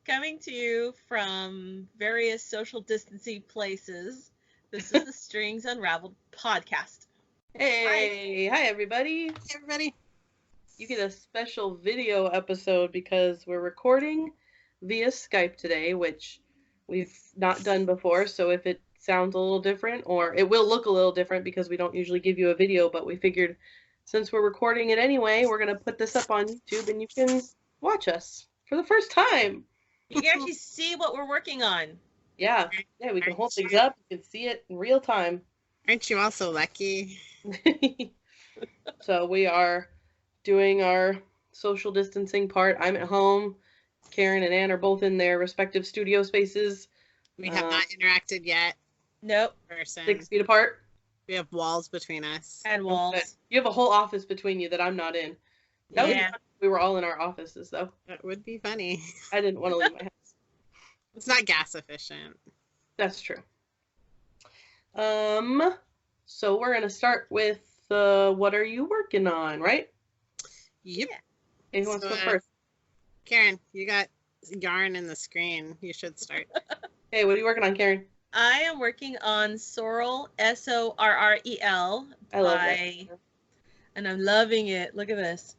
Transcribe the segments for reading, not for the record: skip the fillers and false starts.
Coming to you from various social distancing places, this is the Strings Unraveled podcast. Hey, hi everybody. Hey everybody. You get a special video episode because we're recording via Skype today, which we've not done before. So if it sounds a little different, or it will look a little different because we don't usually give you a video, but we figured since we're recording it anyway, we're going to put this up on YouTube and you can watch us for the first time. You can actually see what we're working on. Yeah, we can hold things up. You can see it in real time. Aren't you also lucky? So we are doing our social distancing part. I'm at home. Karin and Ann are both in their respective studio spaces. We have not interacted yet. Nope. Person. 6 feet apart. We have walls between us. And walls. Okay. You have a whole office between you that I'm not in. That would be fun if we were all in our offices, though. That would be funny. I didn't want to leave my house. It's not gas efficient. That's true. So we're gonna start with what are you working on, right? Yep. Who wants to go first? Karin, you got yarn in the screen. You should start. Hey, what are you working on, Karin? I am working on Sorrel, Sorrel. I love that. And I'm loving it. Look at this.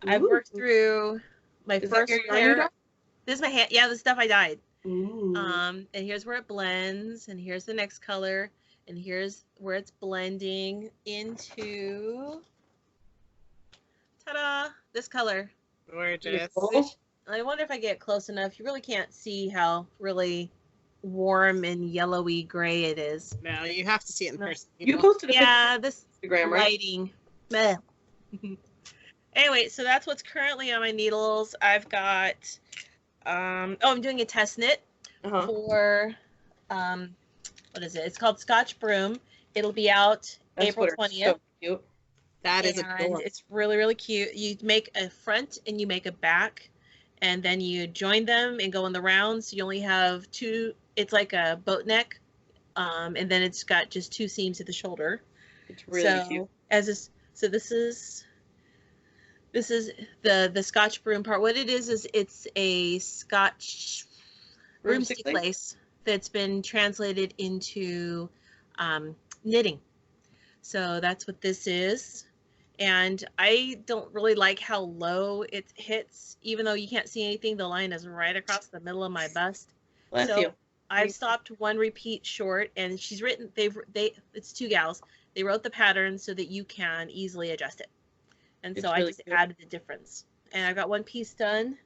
Ooh. I've worked through my first layer. This is my hand. Yeah, the stuff I dyed. Ooh. And here's where it blends, and here's the next color, and here's where it's blending into, ta-da, this color. Gorgeous. I wonder if I get close enough. You really can't see how really warm and yellowy gray it is. No, you have to see it in person. You posted a this Instagram, right? lighting. Meh. Anyway, so that's what's currently on my needles. I've got, I'm doing a test knit for, what is it? It's called Scotch Broom. It'll be out April 20th. So cute. That is adorable. It's really, really cute. You make a front and you make a back, and then you join them and go in the rounds. You only have two. It's like a boat neck, and then it's got just two seams at the shoulder. It's really cute. So this is the Scotch Broom part. What it is it's a Scotch broomstick lace that's been translated into knitting. So that's what this is. And I don't really like how low it hits, even though you can't see anything. The line is right across the middle of my bust. Bless you. I've stopped one repeat short, and she's written. It's two gals. They wrote the pattern so that you can easily adjust it. And so I just added the difference. And I've got one piece done,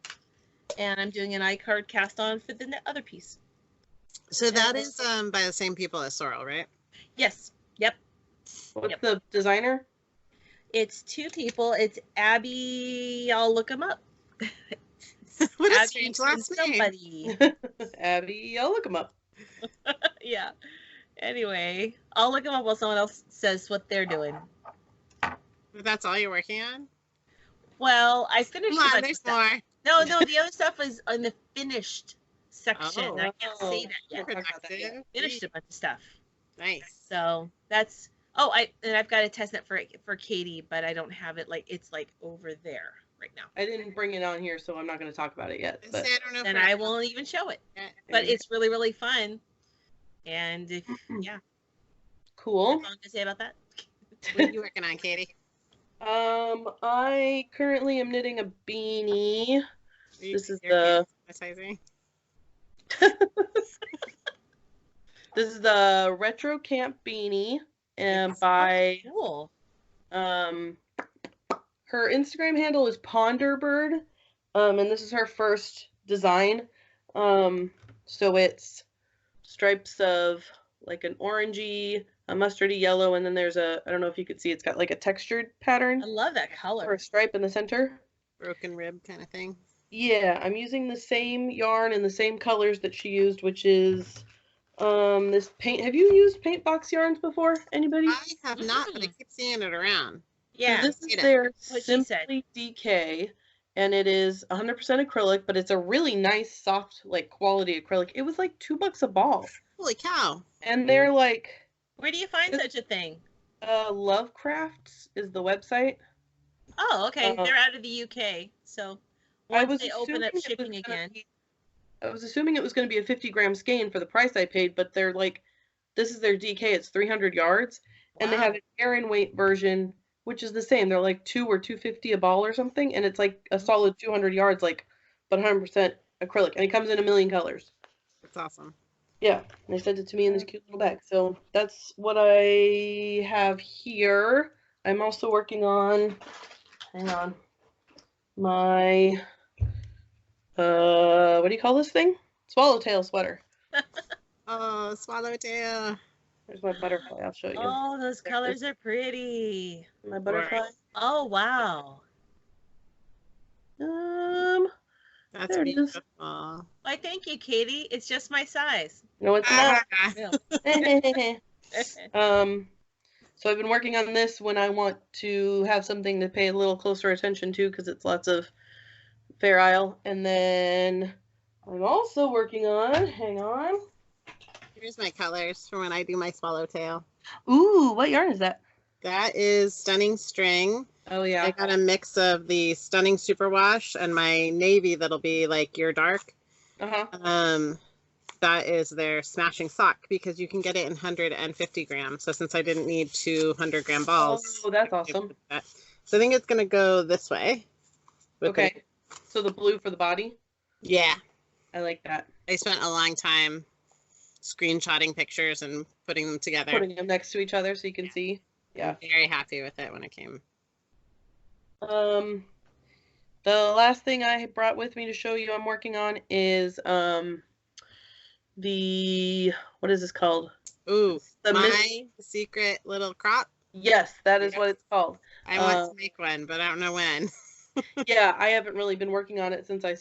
and I'm doing an I-card cast on for the other piece. So that is by the same people as Sorrel, right? Yes. Yep. What's the designer? It's two people. It's Abby. I'll look them up. What a strange last name. Abby, I'll look them up. Yeah. Anyway, I'll look them up while someone else says what they're doing. That's all you're working on? Well, I finished. Come on, there's more. No, the other stuff is in the finished section. Oh, I can't say that yet. Productive. Finished a bunch of stuff. Nice. So that's I've got a test net for Kaity, but I don't have it it's over there right now. I didn't bring it on here, so I'm not going to talk about it yet. But I don't know. And I won't even show it. But it's really, really fun. And cool. That's all I'm gonna say about that. What are you working on, Kaity? I currently am knitting a beanie. This is the this is the Retro Camp beanie, and by cool. Her Instagram handle is Ponderbird, and this is her first design. So it's stripes of like an orangey, a mustardy yellow, and then there's I don't know if you could see, it's got like a textured pattern. I love that color. Or a stripe in the center. Broken rib kind of thing. Yeah, I'm using the same yarn and the same colors that she used, which is this paint. Have you used paint box yarns before? Anybody? I have not, but I keep seeing it around. Yeah. So this is their Simply DK, and it is 100% acrylic, but it's a really nice, soft, like quality acrylic. It was like $2 a ball. Holy cow! And they're like, where do you find such a thing? Lovecrafts is the website. Oh, okay. They're out of the UK, so once they open up shipping again. I was assuming it was going to be a 50-gram skein for the price I paid, but they're like, this is their DK. It's 300 yards, and they Wow. have an Karin weight version, which is the same. They're like 2 or 250 a ball or something, and it's like a solid 200 yards, like, but 100% acrylic, and it comes in a million colors. That's awesome. Yeah, and they sent it to me in this cute little bag. So that's what I have here. I'm also working on, hang on, my, what do you call this thing? Swallowtail sweater. Oh, Swallowtail. There's my butterfly. I'll show you. Oh, those colors are pretty. My butterfly. Oh, wow. That's there it is. beautiful. Why, thank you, Katie. It's just my size. No, it's not. Yeah. So I've been working on this when I want to have something to pay a little closer attention to because it's lots of Fair Isle. And then I'm also working on, hang on. Here's my colors for when I do my Swallowtail. Ooh, what yarn is that? That is Stunning String. Oh, yeah. I got a mix of the Stunning Superwash and my navy that'll be like your dark. Uh-huh. That is their Smashing Sock because you can get it in 150 grams. So since I didn't need 200-gram balls. Oh, that's awesome. So I think it's going to go this way. Okay. So the blue for the body? Yeah. I like that. I spent a long time screenshotting pictures and putting them together. Putting them next to each other so you can see. Yeah. I'm very happy with it when it came. The last thing I brought with me to show you I'm working on is the, what is this called? Ooh, The my secret little crop. Yes, that is what it's called. I want to make one, but I don't know when. Yeah, I haven't really been working on it since I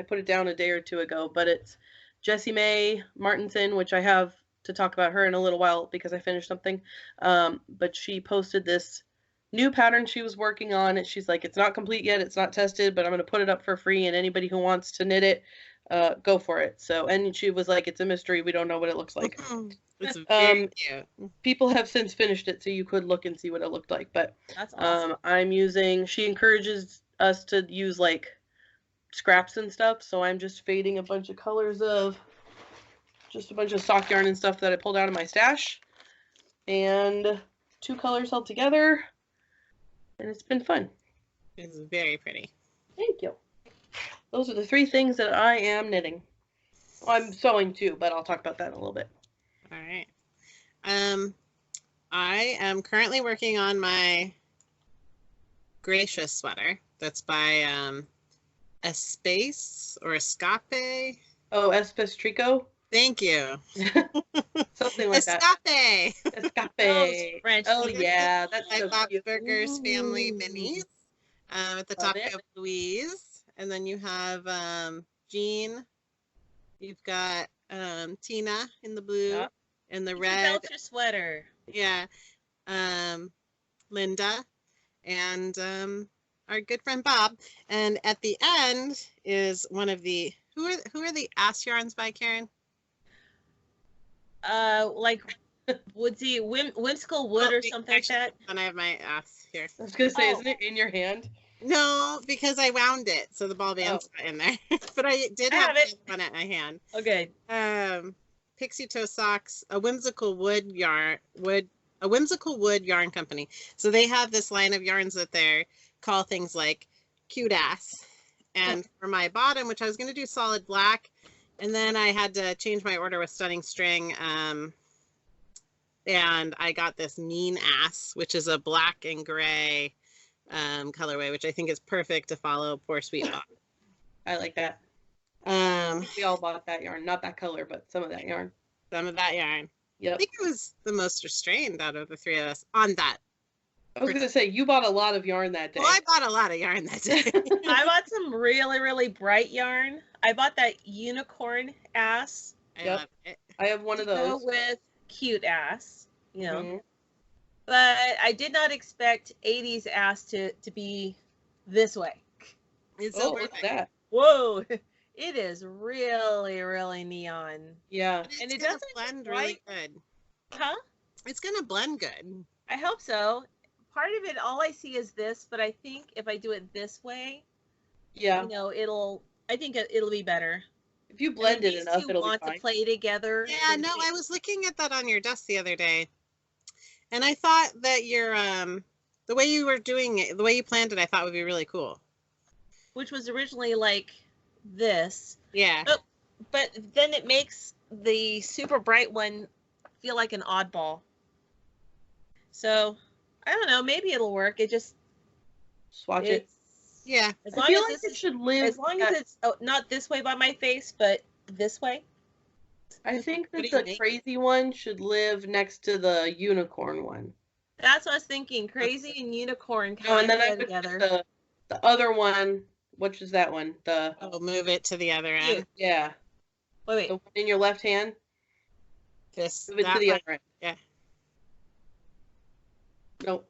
put it down a day or two ago, but it's Jessie Mae Martinson, which I have to talk about her in a little while because I finished something. But she posted this new pattern she was working on. She's like, it's not complete yet, it's not tested, but I'm going to put it up for free, and anybody who wants to knit it, go for it. So, and she was like, it's a mystery, we don't know what it looks like. It's very cute. People have since finished it, so you could look and see what it looked like. But That's awesome. she encourages us to use like scraps and stuff, so I'm just fading a bunch of colors of just a bunch of sock yarn and stuff that I pulled out of my stash, and 2 colors held together, and it's been fun. It's very pretty. Thank you. Those are the 3 things that I am knitting. Well, I'm sewing too, but I'll talk about that in a little bit. All right. I am currently working on my Gracious sweater. That's by Espace or Escape. Oh, Espestrico? Thank you. Something like that. Escape. Escape. French. Oh, yeah. That's I so bought cute. Burger's Family Ooh. Minis. At the Love top, you it. have Louise. And then you have Jean. You've got Tina in the blue. Yep. And the You red. felt your sweater. Yeah. Linda. And our good friend Bob. And at the end is one of the who are the ass yarns by Karin? Like woodsy, whimsical wood or something like that. And I have my ass here. I was going to say, Oh. isn't it in your hand? No, because I wound it, so the ball band's not in there. But I did I have have it. one at my hand. Okay. Pixie Toe Socks, a whimsical wood yarn company. So they have this line of yarns that they call things like cute ass. And for my bottom, which I was going to do solid black, and then I had to change my order with Stunning String. And I got this Mean Ass, which is a black and gray colorway, which I think is perfect to follow Poor Sweet Bob. I like that. We all bought that yarn. Not that color, but some of that yarn. Some of that yarn. I Yep. think it was the most restrained out of the 3 of us on that. I was going to say, you bought a lot of yarn that day. Well, I bought a lot of yarn that day. I bought some really, really bright yarn. I bought that unicorn ass I Yep. love it. I have one to of go those. with cute ass, you know. Mhm. But I did not expect 80s ass to be this way. It's Oh, so look at perfect. that. Whoa. It is really, really neon. Yeah. But And it's it gonna doesn't blend quite- really good. Huh? It's gonna blend good. I hope so. Part of it, all I see is this, but I think if I do it this way, Yeah. you know, I think it'll be better. If you blend it these enough, two it'll be want fine. to play together. Yeah, no, I was looking at that on your desk the other day, and I thought that your the way you were doing it, the way you planned it, I thought would be really cool. Which was originally like this. Yeah. But then it makes the super bright one feel like an oddball. So I don't know. Maybe it'll work. It just Swatch it. Yeah. As I long feel as like this it should live. as long as it's not this way by my face, but this way. I think What that do you the make? crazy one should live next to the unicorn one. That's what I was thinking. Crazy and unicorn Oh, kind and then of I go would together. put the other one. Which is that one? The Oh, move it to the other end. yeah. Wait, The one in your left hand. This. Move it to That the one. other end. Yeah. Nope.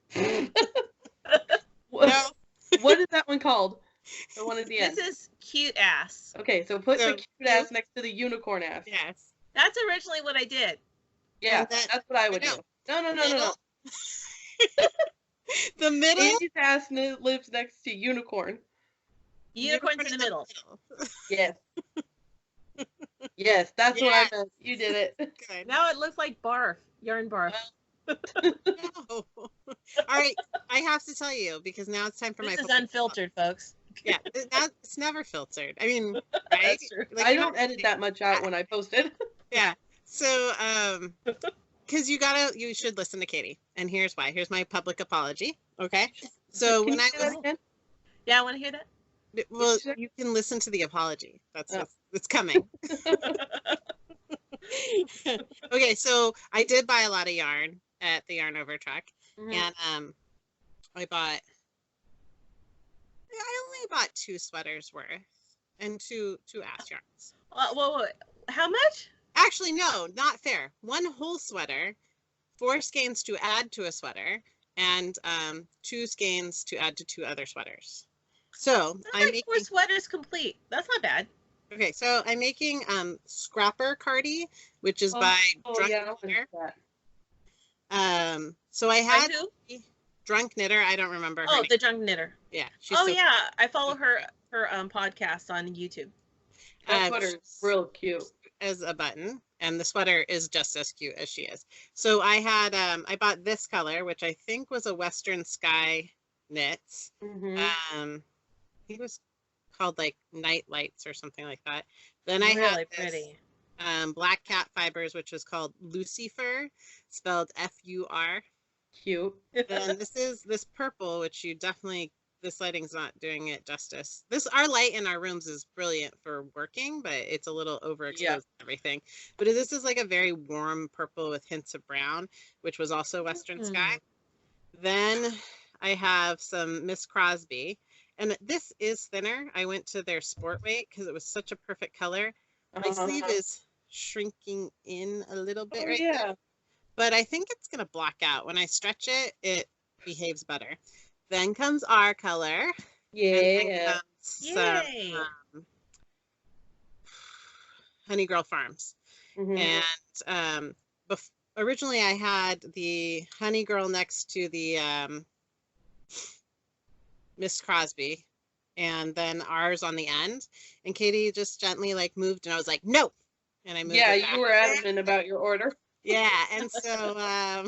No. What is that one called? The one at the end. This is cute ass. Okay, so put So the cute ass next to the unicorn ass. Yes. That's originally what I did. Yeah, And that's what I would do. know. No. The middle. Andy's ass lives next to unicorn. Unicorn's in the middle. Yes. Yes, that's what Yes. I meant. You did it. Good. Now it looks like barf. Yarn barf. No. All right, I have to tell you because now it's time for This my is public unfiltered, folks. Yeah, it's never filtered. I mean, right? That's true. Like, I you don't edit that much out when I post it. Yeah. So, because you should listen to Katie, and here's why. Here's my public apology. Okay. So Can when you I say that was, again? Yeah, I want to hear that. well, you say? you can listen to the apology. That's Oh. it's coming. Okay, so I did buy a lot of yarn at the Yarn Over truck, Mhm. and I only bought 2 sweaters worth and two ass yarns. Whoa, how much? Actually, no, not fair. 1 whole sweater, 4 skeins to add to a sweater, and 2 skeins to add to 2 other sweaters. So That's I'm like making 4 sweaters complete. That's not bad. okay. So I'm making Scrapper Cardi, which is by Drunk yeah, Knitter. that. So I By had who? Drunk Knitter. I don't remember her Oh, name. the drunk knitter. Yeah, she's Oh so yeah, I follow her podcast on YouTube. That sweater's real cute. as a button, and the sweater is just as cute as she is. So I had I bought this color, which I think was a Western Sky knits. Mm-hmm. I think it was called like Night Lights or something like that. Then I Really had this, pretty. Black Cat Fibers, which was called Lucifer, spelled F-U-R. Cute. Then this purple, which you definitely, this lighting's not doing it justice. Our light in our rooms is brilliant for working, but it's a little overexposed and everything. But this is like a very warm purple with hints of brown, which was also Western Sky. Then I have some Miss Crosby, and this is thinner. I went to their sport weight because it was such a perfect color. My sleeve is shrinking in a little bit there. But I think it's going to block out. When I stretch it, it behaves better. Then comes our color. Yeah. Yay. Honey Girl Farms. Mm-hmm. And originally I had the Honey Girl next to the Miss Crosby, and then ours on the end. And Katie just gently like moved, and I was like, no. And I moved. Yeah, it back. you were adamant about your order. Yeah, and so I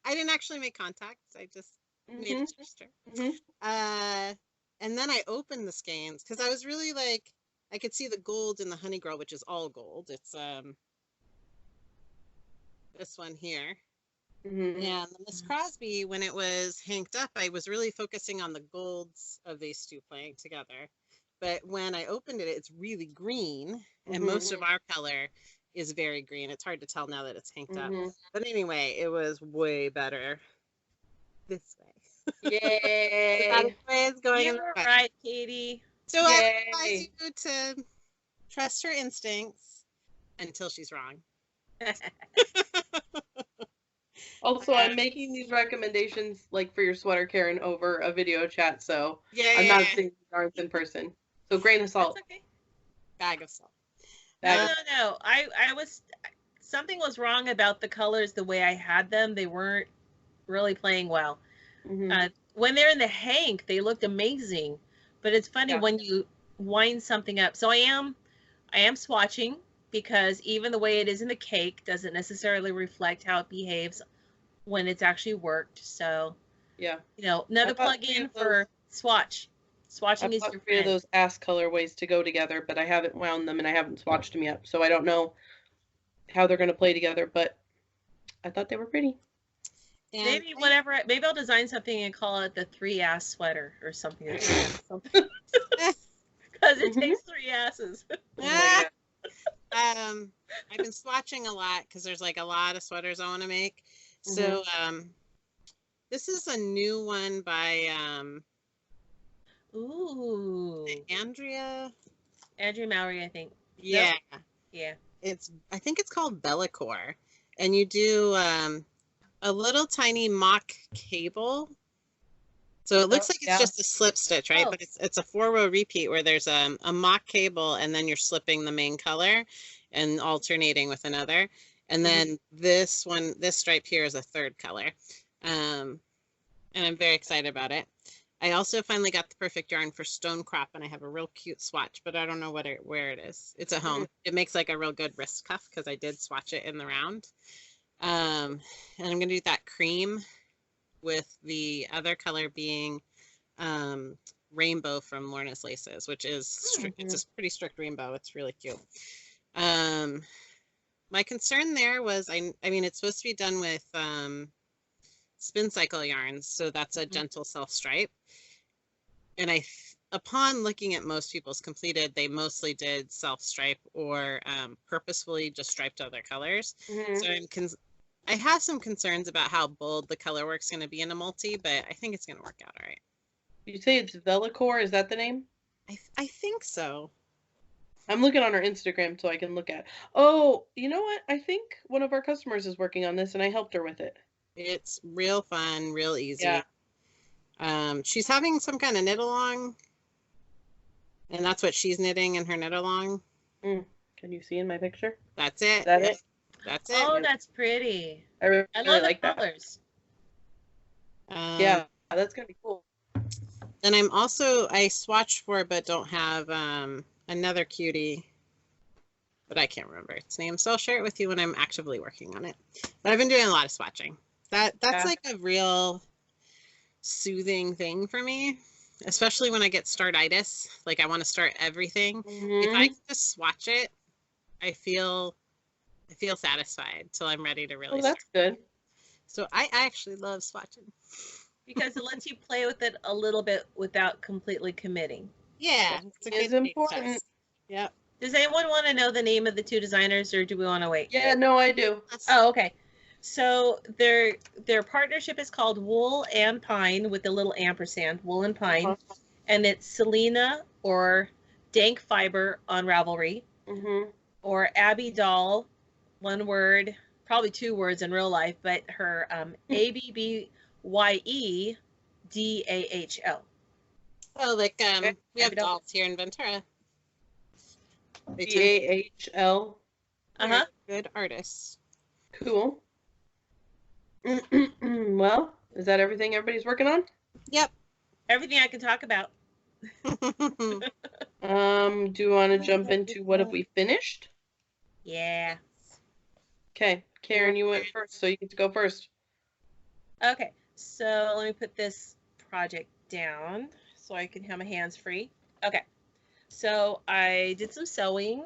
didn't actually make contact. I just made a gesture. And then I opened the skeins because I was really like, I could see the gold in the Honey Girl, which is all gold. It's this one here. And the Miss Crosby, when it was hanked up, I was really focusing on the golds of these two playing together. But when I opened it, it's really green, and most of our color is very green. It's hard to tell now that it's hanked up. But anyway, it was way better this way. Yay! That way it's going in You're the way. right, Katie. So I Yay. advise you to trust her instincts until she's wrong. Also, I'm making these recommendations like for your sweater, Karin, over a video chat, so Yeah, I'm not seeing the yarns in person. So grain of salt. That's okay. Bag of salt. No. I was something was wrong about the colors the way I had them. They weren't really playing well. When they're in the hank, they looked amazing. But it's funny when you wind something up. So I am I am swatching because even the way it is in the cake doesn't necessarily reflect how it behaves when it's actually worked. So, yeah, you know, another plug-in for swatch. Swatching is your three of friend. those ass colorways to go together, but I haven't wound them and I haven't swatched them yet, so I don't know how they're going to play together, but I thought they were pretty. And Maybe whatever. Maybe I'll design something and call it the 3-ass sweater or something. Because it takes 3 asses. Oh my God. I've been swatching a lot because there's like a lot of sweaters I want to make. So this is a new one by Ooh. Andrea Mallory, I think. Yeah. Yep. Yeah. I think it's called Bellacore. And you do a little tiny mock cable. So it looks like it's just a slip stitch, right? But it's a 4-row repeat where there's a mock cable and then you're slipping the main color and alternating with another. And then this stripe here is a third color. And I'm very excited about it. I also finally got the perfect yarn for stone crop, and I have a real cute swatch, but I don't know where it is. It's at home. It makes like a real good wrist cuff because I did swatch it in the round. And I'm going to do that cream with the other color being rainbow from Lorna's Laces, which is it's a pretty strict rainbow. It's really cute. My concern there was, I mean, it's supposed to be done with spin cycle yarns, so that's a gentle self stripe. And upon looking at most people's completed, they mostly did self stripe or purposefully just striped other colors. So I have some concerns about how bold the color work's going to be in a multi, but I think it's going to work out all right. You say it's Bellacore? Is that the name? I think so. I'm looking on her Instagram so I can look at it. Oh, you know what? I think one of our customers is working on this, and I helped her with it. It's real fun, real easy. Yeah. She's having some kind of knit along, and that's what she's knitting in her knit along. Can you see in my picture? That's it. Is that it? That's it. Oh, that's pretty. I really love like the that. colors. Yeah, that's gonna be cool. And I swatched for but don't have another cutie, but I can't remember its name, so I'll share it with you when I'm actively working on it. But I've been doing a lot of swatching. That's like a real soothing thing for me, especially when I get startitis. Like I want to start everything. If I can just swatch it, I feel satisfied till I'm ready to really that's start. good. So I actually love swatching. Because it lets you play with it a little bit without completely committing. Yeah. It's important. Yep. Does anyone want to know the name of the 2 designers, or do we want to wait? Yeah, no, I do. Oh, okay. So their partnership is called Wool and Pine with the little ampersand, Wool and Pine. And it's Selena or Dank Fiber on Ravelry. Or Abby Doll, 1 word, probably 2 words in real life, but her ABBYEDAHL. Oh, like we have dolls here in Ventura. DAHL. Good artists. Cool. Well, is that everything everybody's working on? Yep. Everything I can talk about. Do you want to jump into what have we finished? Yeah. Okay, Karin, you went first, so you get to go first. Okay, so let me put this project down so I can have my hands free. Okay, so I did some sewing.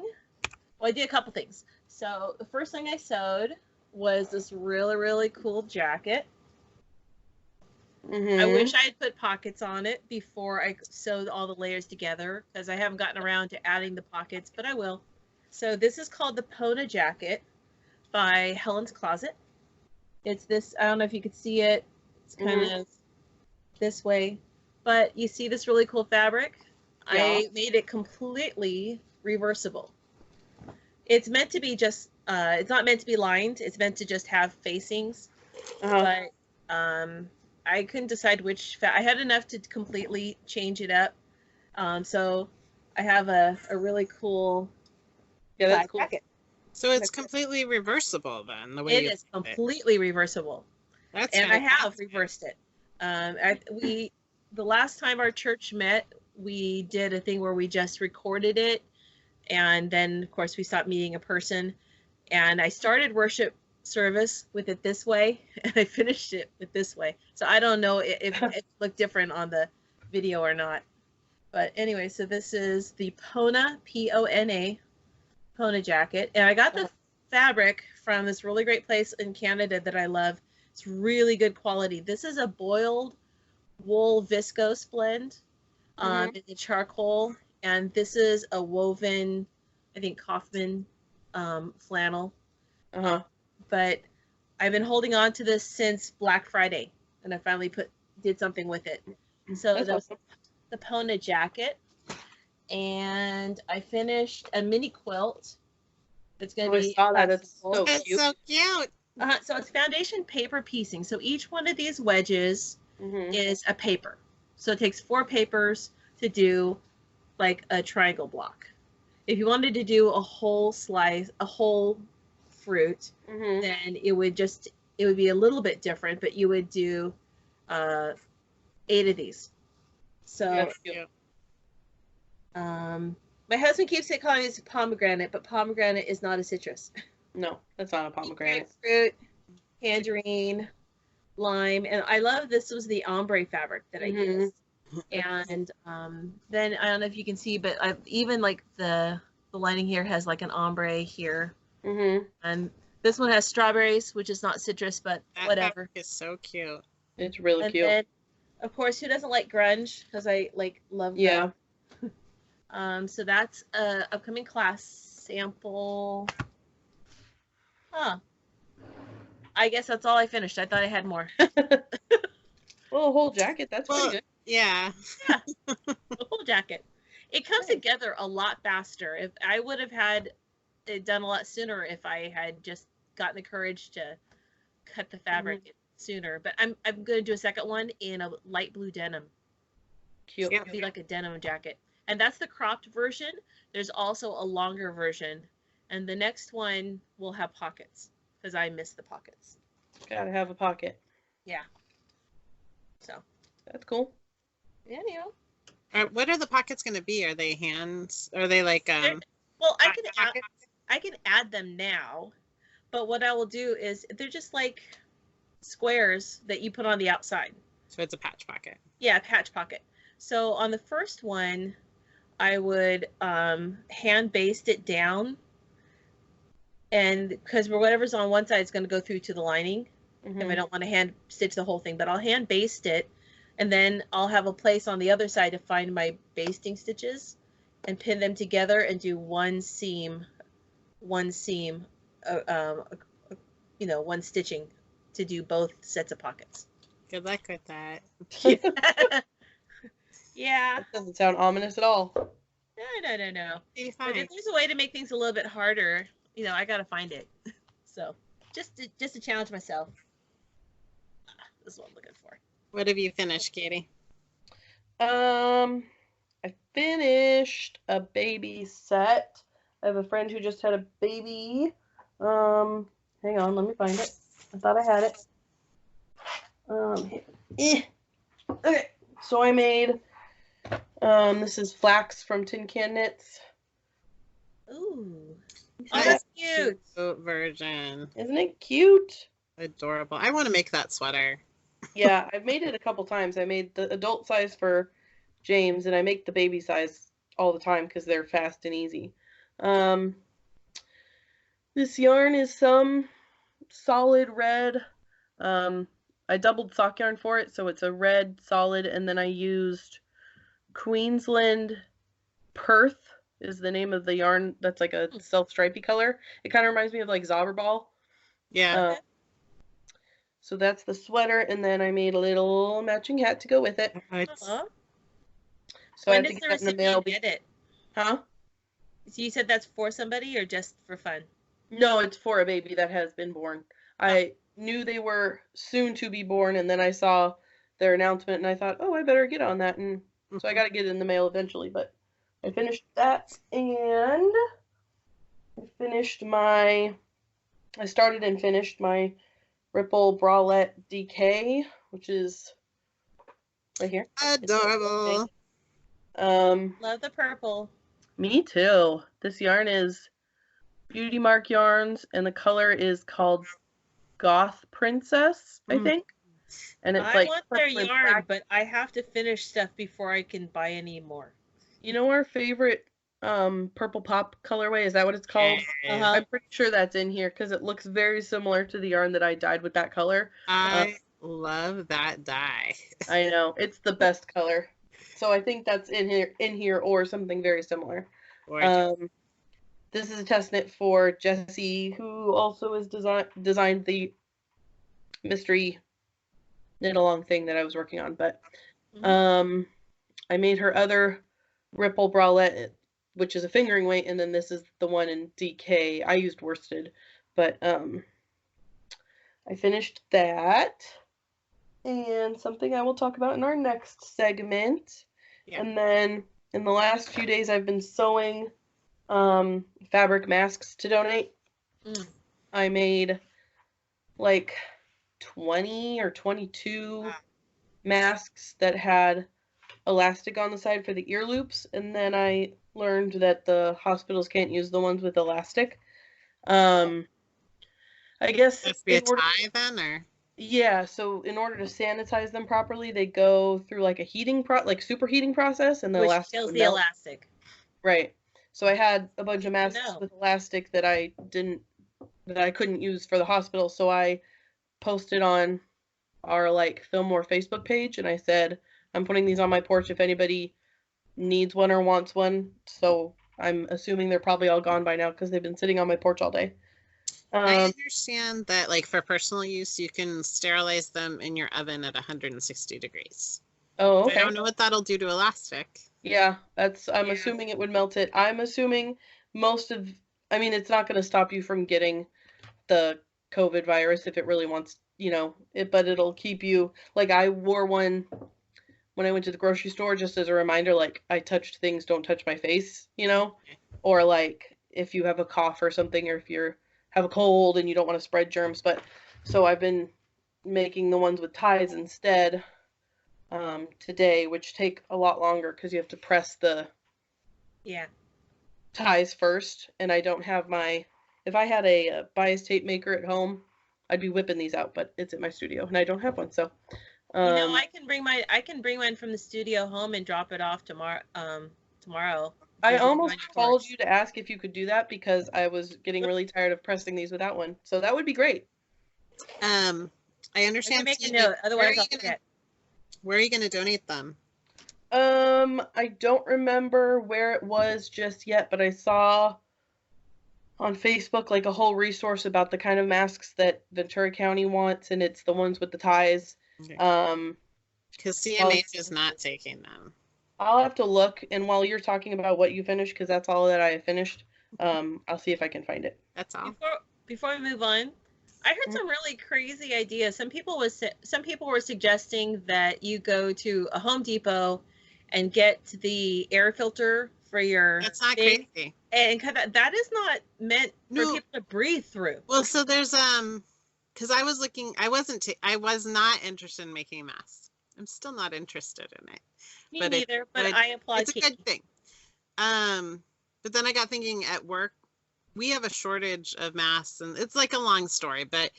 Well, I did a couple things. So the first thing I sewed was this really, really cool jacket. I wish I had put pockets on it before I sewed all the layers together, because I haven't gotten around to adding the pockets, but I will. So this is called the Pona Jacket by Helen's Closet. It's this, I don't know if you could see it. It's kind of this way, but you see this really cool fabric? Yeah. I made it completely reversible. It's meant to be just, it's not meant to be lined. It's meant to just have facings, but I couldn't decide which, I had enough to completely change it up. So I have a really cool, that's cool. jacket. So it's completely reversible then, the way it is completely reversible. That's and I have reversed it. The last time our church met, we did a thing where we just recorded it And then, of course, we stopped meeting in person. And I started worship service with it this way, and I finished it with this way. So I don't know if it looked different on the video or not. But anyway, so this is the Pona, P-O-N-A, Pona jacket. And I got the fabric from this really great place in Canada that I love. It's really good quality. This is a boiled wool viscose blend in the charcoal. And this is a woven, I think, Kaufman flannel. But I've been holding on to this since Black Friday, and I finally did something with it. So the Pona jacket, and I finished a mini quilt. That's going to be. I saw that. It's so cute. It's so cute. So it's foundation paper piecing. So each one of these wedges is a paper. So it takes 4 papers to do like a triangle block. If you wanted to do a whole slice, a whole fruit, then it would be a little bit different, but you would do 8 of these. So my husband keeps calling it pomegranate, but pomegranate is not a citrus. No, that's not a pomegranate. Fruit, tangerine, lime, and I love this was the ombre fabric that I used. And then I don't know if you can see, but I've even like the lining here has like an ombre here. And this one has strawberries, which is not citrus, but whatever. It's so cute. It's really cute. Then, of course, who doesn't like grunge? Because I love grunge. So that's a upcoming class sample. I guess that's all I finished. I thought I had more. Well, a whole jacket. That's pretty good. Yeah. The whole jacket. It comes together a lot faster. If I would have had it done a lot sooner if I had just gotten the courage to cut the fabric sooner. But I'm going to do a second one in a light blue denim. Cute. It'll be like a denim jacket. And that's the cropped version. There's also a longer version. And the next one will have pockets because I miss the pockets. Gotta have a pocket. Yeah. So. That's cool. Anyhow. What are the pockets going to be? Are they hands? Are they like well, I can add them now, but what I will do is they're just like squares that you put on the outside. So it's a patch pocket. Yeah, patch pocket. So on the first one, I would hand baste it down, and because whatever's on one side is going to go through to the lining, and I don't want to hand stitch the whole thing, but I'll hand baste it, and then I'll have a place on the other side to find my basting stitches and pin them together and do one seam, one stitching to do both sets of pockets. Good luck with that. Yeah. That doesn't sound ominous at all. No. But if there's a way to make things a little bit harder, I gotta find it. So just to challenge myself. This is what I'm looking for. What have you finished, Katie? I finished a baby set. I have a friend who just had a baby. Hang on, let me find it. I thought I had it. Okay, so I made, this is Flax from Tin Can Knits. Ooh. Oh, that's cute. Version. Isn't it cute? Adorable. I want to make that sweater. Yeah, I've made it a couple times. I made the adult size for James, and I make the baby size all the time because they're fast and easy. This yarn is some solid red. I doubled sock yarn for it, so it's a red solid, and then I used Queensland Perth is the name of the yarn. That's like a self-stripy color. It kind of reminds me of like Zauberball. Yeah. So that's the sweater, and then I made a little matching hat to go with it. Uh-huh. So when I have does to the get that in the mail. recipient get it? Huh? So you said that's for somebody or just for fun? No, it's for a baby that has been born. I knew they were soon to be born, and then I saw their announcement, and I thought, oh, I better get on that, and so I got to get it in the mail eventually. But I finished that, and I started and finished my Ripple Bralette DK, which is right here. Adorable. Love the purple. Me too. This yarn is Beauty Mark Yarns, and the color is called Goth Princess, I think. And it's I want their yarn, but I have to finish stuff before I can buy any more. You know our favorite purple pop colorway? Is that what it's called? I'm pretty sure that's in here because it looks very similar to the yarn that I dyed with that color. I love that dye. I know. It's the best color. So I think that's in here or something very similar. This is a test knit for Jessie, who also has designed the mystery knit along thing that I was working on. But I made her other ripple bralette, which is a fingering weight, and then this is the one in DK. I used worsted, but I finished that. And something I will talk about in our next segment. Yeah. And then in the last few days, I've been sewing fabric masks to donate. I made like 20 or 22 masks that had elastic on the side for the ear loops, and then I learned that the hospitals can't use the ones with elastic. I guess that's be a tie then, or yeah. So in order to sanitize them properly, they go through like a superheating process, and the which elastic kills the elastic. Right. So I had a bunch of masks with elastic that I couldn't use for the hospital, so I posted on our Fillmore Facebook page, and I said, I'm putting these on my porch if anybody needs one or wants one. So I'm assuming they're probably all gone by now because they've been sitting on my porch all day. I understand that for personal use, you can sterilize them in your oven at 160 degrees. Oh, okay. I don't know what that'll do to elastic. Yeah, I'm assuming it would melt it. I'm assuming it's not going to stop you from getting the COVID virus if it really wants, but it'll keep you, I wore one when I went to the grocery store just as a reminder, I touched things, don't touch my face, or if you have a cough or something, or if you have a cold and you don't want to spread germs. But so I've been making the ones with ties instead today, which take a lot longer because you have to press the ties first, and I don't have if I had a bias tape maker at home, I'd be whipping these out, but it's at my studio and I don't have one. So I can bring mine from the studio home and drop it off tomorrow. I almost called you to ask if you could do that because I was getting really tired of pressing these without one. So that would be great. I understand. Make a note, otherwise I'll forget. Where are you going to donate them? I don't remember where it was just yet, but I saw on Facebook a whole resource about the kind of masks that Ventura County wants, and it's the ones with the ties. Okay. Because CMH is not taking them. I'll have to look, and while you're talking about what you finished, because that's all that I have finished, I'll see if I can find it. That's all. Before we move on, I heard some really crazy ideas. Some people were suggesting that you go to a Home Depot and get the air filter for your. That's not crazy. And that is not meant for people to breathe through. Well, so there's because I was looking, I was not interested in making masks. I'm still not interested in it. Me neither, but I applaud It's a good thing. But then I got thinking at work, we have a shortage of masks, and it's a long story, but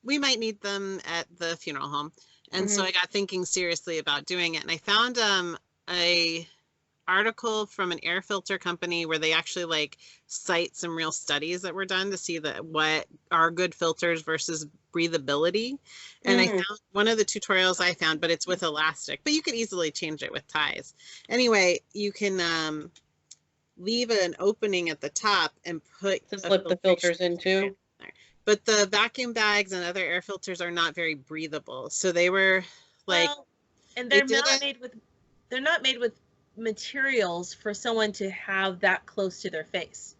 we might need them at the funeral home. And so I got thinking seriously about doing it. And I found a article from an air filter company where they actually cite some real studies that were done to see what are good filters versus breathability. And I found one of the tutorials I found, but it's with elastic, but you could easily change it with ties. Anyway, you can leave an opening at the top and slip the filters into. But the vacuum bags and other air filters are not very breathable. So they were and they're not made with materials for someone to have that close to their face.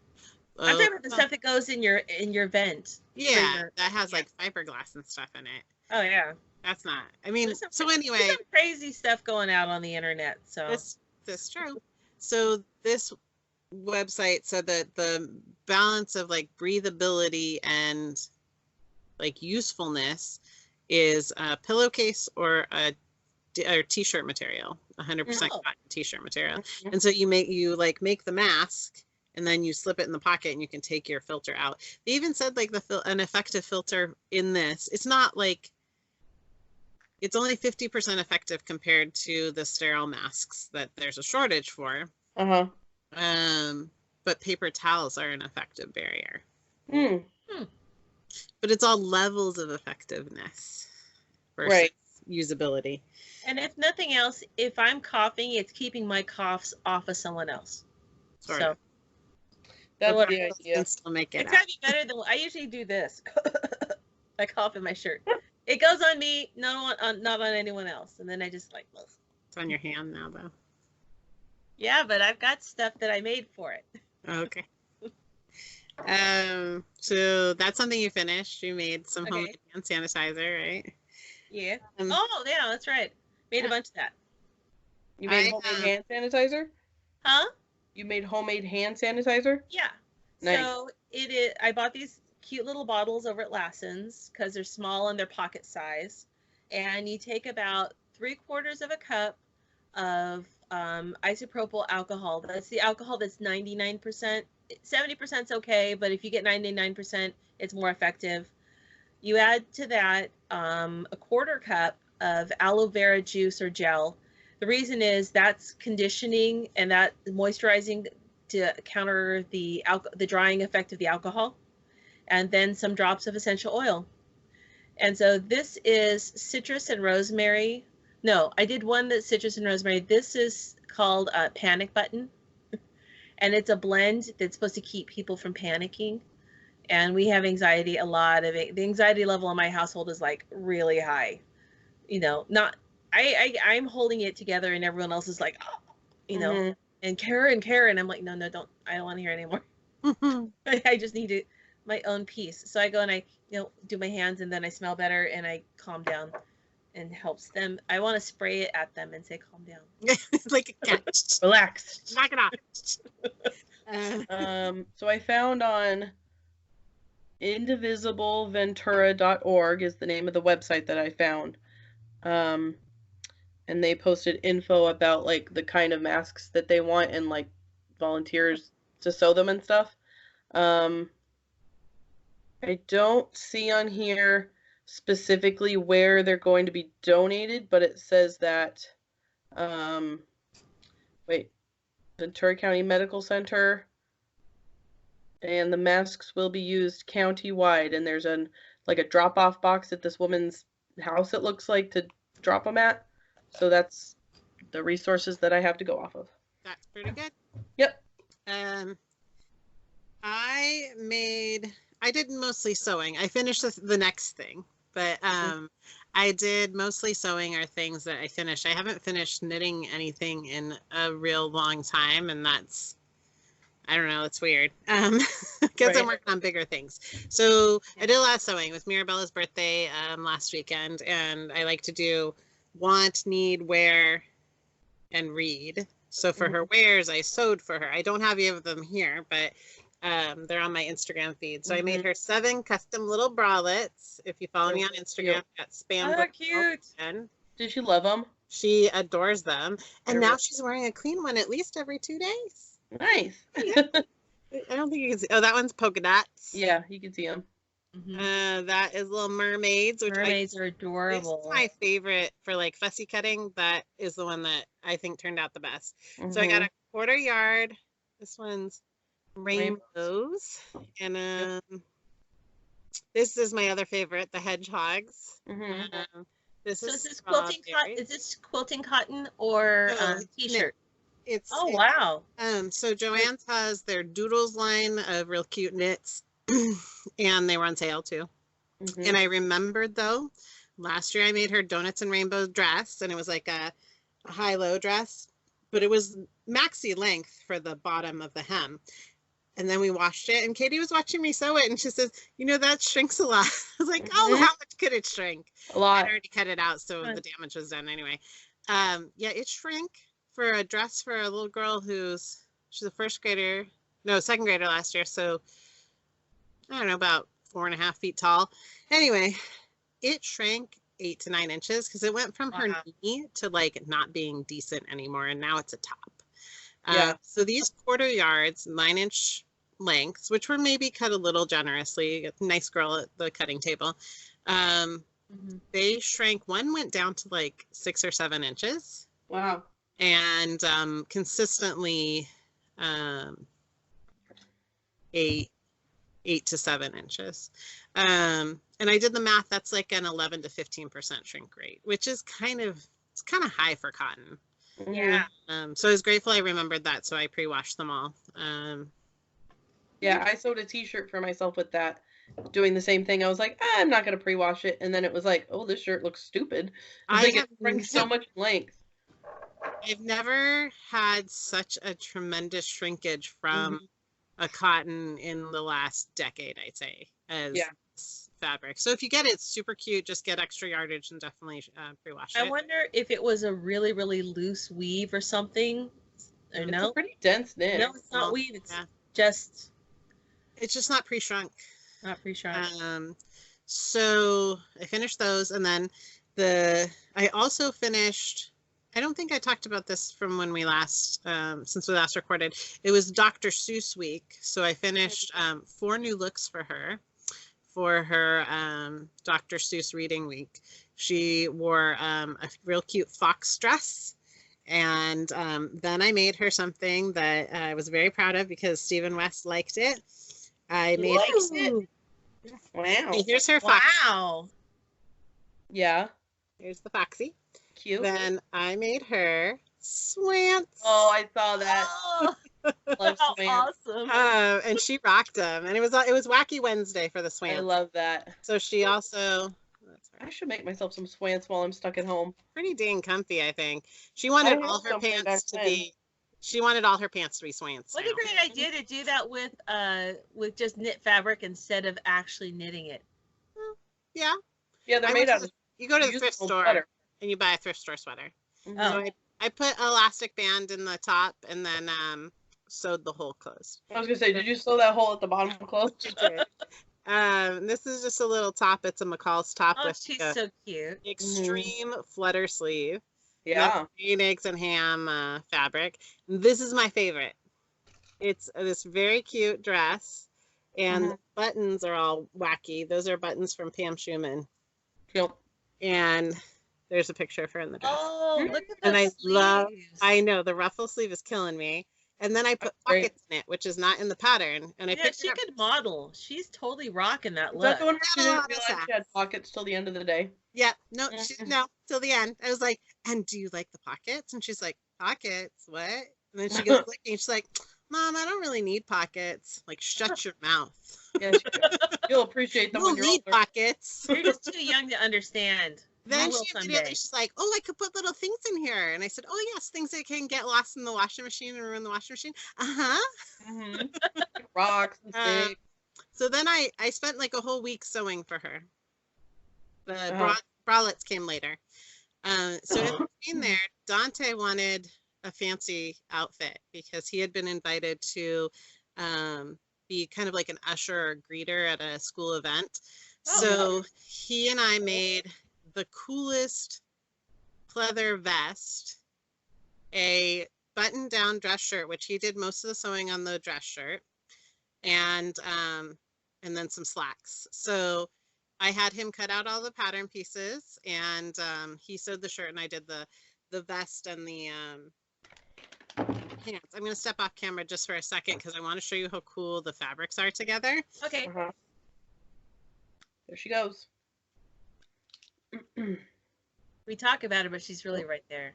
I'm talking about the stuff that goes in your vent. Yeah, that has fiberglass and stuff in it. Oh yeah, that's not. I mean, anyway, there's some crazy stuff going out on the internet. So that's true. So this website said that the balance of breathability and usefulness is a pillowcase or a t-shirt material. 100% Oh. cotton t-shirt material. Mhm. And so you make the mask, and then you slip it in the pocket and you can take your filter out. They even said like an effective filter in this. It's not like, it's only 50% effective compared to the sterile masks that there's a shortage for. Uh-huh. But paper towels are an effective barrier. Mm. But it's all levels of effectiveness versus Right. usability. And if nothing else, if I'm coughing, it's keeping my coughs off of someone else. Sort So of. That's But the particles idea. can still make it it's out. gotta be better than I usually do this. I cough in my shirt. It goes on me, not on anyone else. And then I just like, ugh. It's on your hand now, though. Yeah, but I've got stuff that I made for it. Okay. So that's something you finished. You made some Okay. homemade hand sanitizer, right? Yeah. Um, Oh, yeah, that's right. Made a bunch of that. You made I, homemade hand sanitizer? Huh? You made homemade hand sanitizer? Yeah. Nice. So it is. I bought these cute little bottles over at Lassen's because they're small and they're pocket size. And you take about 3/4 of a cup of isopropyl alcohol. That's the alcohol that's 99%. 70% is okay, but if you get 99%, it's more effective. You add to that a 1/4 cup of aloe vera juice or gel. The reason is that's conditioning and that moisturizing to counter the drying effect of the alcohol, and then some drops of essential oil. And so this is citrus and rosemary. No, I did one that's citrus and rosemary. This is called a panic button, and it's a blend that's supposed to keep people from panicking. And we have anxiety, a lot of it. The anxiety level in my household is like really high. Not I'm holding it together, and everyone else is like, oh, Mhm. and Karin, I'm like, no, don't, I don't want to hear anymore. I just need my own peace. So I go and I, do my hands, and then I smell better, and I calm down, and helps them. I want to spray it at them and say, calm down. Like a cat. Relax. Knock it off. So I found on indivisibleventura.org is the name of the website that I found. And they posted info about like the kind of masks that they want and like volunteers to sew them and stuff. I don't see on here specifically where they're going to be donated, but it says that Ventura County Medical Center, and the masks will be used county-wide, and there's a drop-off box at this woman's house, it looks like, to drop them at. So that's the resources that I have to go off of. That's pretty good. Yep. I did mostly sewing. I finished the next thing, but I did mostly sewing or things that I finished. I haven't finished knitting anything in a real long time, and that's, I don't know, it's weird. Because I'm working on bigger things. So I did a lot of sewing. It was Mira Bella's birthday last weekend, and I like to do want, need, wear, and read. So for her wares, I sewed for her. I don't have any of them here, but they're on my Instagram feed. So I made her 7 custom little bralettes. If you follow me on Instagram, at Spam. Oh, cute. Did she love them? She adores them. And now she's wearing a clean one at least every 2 days. Nice. I don't think you can see. Oh, that one's polka dots. Yeah, you can see them. That is Little Mermaids. Which Mermaids are adorable. This is my favorite for like fussy cutting. That is the one that I think turned out the best. So I got a 1/4 yard. This one's rainbows. And this is my other favorite, the hedgehogs. This is this quilting cotton? Is this quilting cotton or t-shirt? It's wow. So Joann's has their Doodles line of real cute knits, and they were on sale too. And I remembered though, last year I made her Donuts and Rainbow dress, and it was like a high-low dress, but it was maxi length for the bottom of the hem. And then we washed it, and Katie was watching me sew it, and she says, that shrinks a lot. I was like, oh, how much could it shrink? A lot. I already cut it out, so the damage was done anyway. Yeah, it shrank for a dress for a little girl she's a second grader last year, so I don't know, about 4.5 feet tall. Anyway, it shrank 8 to 9 inches because it went from her Wow. knee to like not being decent anymore, and now it's a top. Yeah. So these quarter yards, 9-inch lengths, which were maybe cut a little generously. Nice girl at the cutting table. They shrank. One went down to like 6 or 7 inches. Wow. And consistently 8 to 7 inches. And I did the math. That's like an 11 to 15% shrink rate, which is kind of high for cotton. Yeah. So I was grateful I remembered that, so I pre-washed them all. Yeah, I sewed a t-shirt for myself with that, doing the same thing. I was like, I'm not going to pre-wash it. And then it was like, oh, this shirt looks stupid. I think it shrank so much length. I've never had such a tremendous shrinkage from a cotton in the last decade, I'd say, as this fabric. So if you get it, it's super cute. Just get extra yardage and definitely pre-wash it. I wonder if it was a really, really loose weave or something. Or It's no? a pretty dense knit. No, it's not weave. It's just not pre-shrunk. not pre-shrunk. So I finished those, and then I also finished. I don't think I talked about this from when we last, since we last recorded. It was Dr. Seuss week, so I finished 4 new looks for her Dr. Seuss reading week. She wore a real cute fox dress, and then I made her something that I was very proud of because Stephen West liked it. I made it. Wow. Hey, here's her fox. Wow. Yeah. Here's the foxy. Cute. Then I made her swants. Oh, I saw that. Oh, Love how swans. awesome. And she rocked them, and it was Wacky Wednesday for the swants. I love that. So she also. I should make myself some swants while I'm stuck at home. Pretty dang comfy, I think. She wanted I all had her something pants back to then. be. She wanted all her pants to be swants. What now. a great idea to do that with just knit fabric instead of actually knitting it. Yeah. Yeah, they're made out of. You go to the use thrift old store sweater. and you buy a thrift store sweater. Mhm. Oh. So I put an elastic band in the top and then sewed the hole closed. I was gonna say, did you sew that hole at the bottom closed? This is just a little top. It's a McCall's top Oh, with she's a so cute. extreme flutter sleeve. Yeah. Green eggs and ham fabric. This is my favorite. It's this very cute dress, and the buttons are all wacky. Those are buttons from Pam Schumann. Yep. And there's a picture of her in the dress. Oh, look at And those sleeves. I know the ruffle sleeve is killing me. And then I put pockets in it, which is not in the pattern. And I Yeah, picked she it up. could model. She's totally rocking that Is that look. the one where she Got a didn't lot of realize sacks. she had pockets till the end of the day? Yeah, no, no, till the end. I was like, and do you like the pockets? And she's like, pockets? What? And then she goes looking, she's like, Mom, I don't really need pockets. Like, shut your mouth. Yeah, you'll appreciate them You when don't you're need older. pockets. You're just too young to understand. Then You will she someday. immediately, she's like, oh, I could put little things in here. And I said, oh, yes, things that can get lost in the washing machine and ruin the washing machine. Uh-huh. Rocks and sticks. So then I spent like a whole week sewing for her. The bralettes came later. So in between there, Dante wanted a fancy outfit because he had been invited to be kind of like an usher or greeter at a school event. So he and I made the coolest pleather vest, a button-down dress shirt, which he did most of the sewing on the dress shirt, and then some slacks. So I had him cut out all the pattern pieces, and he sewed the shirt, and I did the vest and the pants. I'm going to step off camera just for a second because I want to show you how cool the fabrics are together. Okay. There she goes. We talk about it, but she's really right there.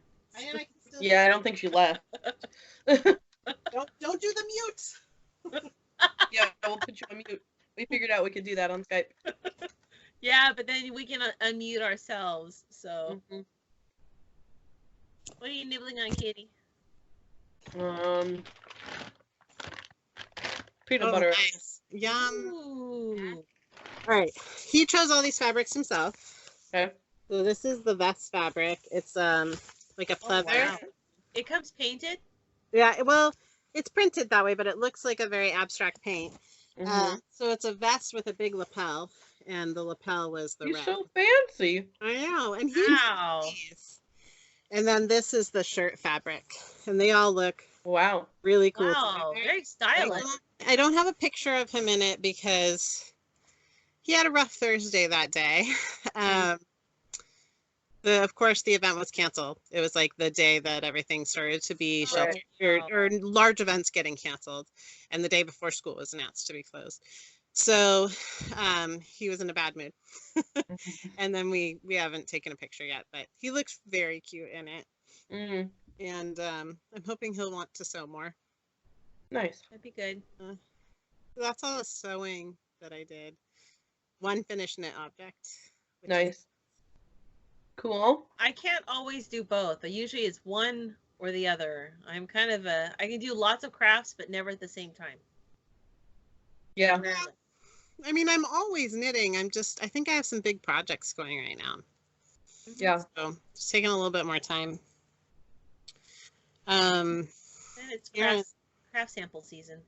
Yeah, I don't think she left. Don't do the mute. Yeah, we'll put you on mute. We figured out we could do that on Skype. Yeah, but then we can unmute ourselves. So, what are you nibbling on, Katie? Peanut butter. Nice. Yum. Ooh. All right. He chose all these fabrics himself. Okay. So this is the vest fabric. It's like a pleather. Wow. It comes painted? Yeah, well, it's printed that way, but it looks like a very abstract paint. So it's a vest with a big lapel, and the lapel was the He's red. so fancy. I know, and Wow. nice. And then this is the shirt fabric, and they all look Wow. really cool. Wow, very stylish. I don't have a picture of him in it because he had a rough Thursday that day. Of course, the event was canceled. It was like the day that everything started to be sheltered, or large events getting canceled, and the day before school was announced to be closed. So he was in a bad mood. And then we haven't taken a picture yet, but he looks very cute in it. Mm-hmm. And I'm hoping he'll want to sew more. Nice. That'd be good. That's all the sewing that I did. One finished knit object. Nice. Cool. I can't always do both. I usually it's one or the other. I'm kind of I can do lots of crafts, but never at the same time. Yeah. I mean, I'm always knitting. I think I have some big projects going right now. Yeah. So it's taking a little bit more time. And it's craft sample season.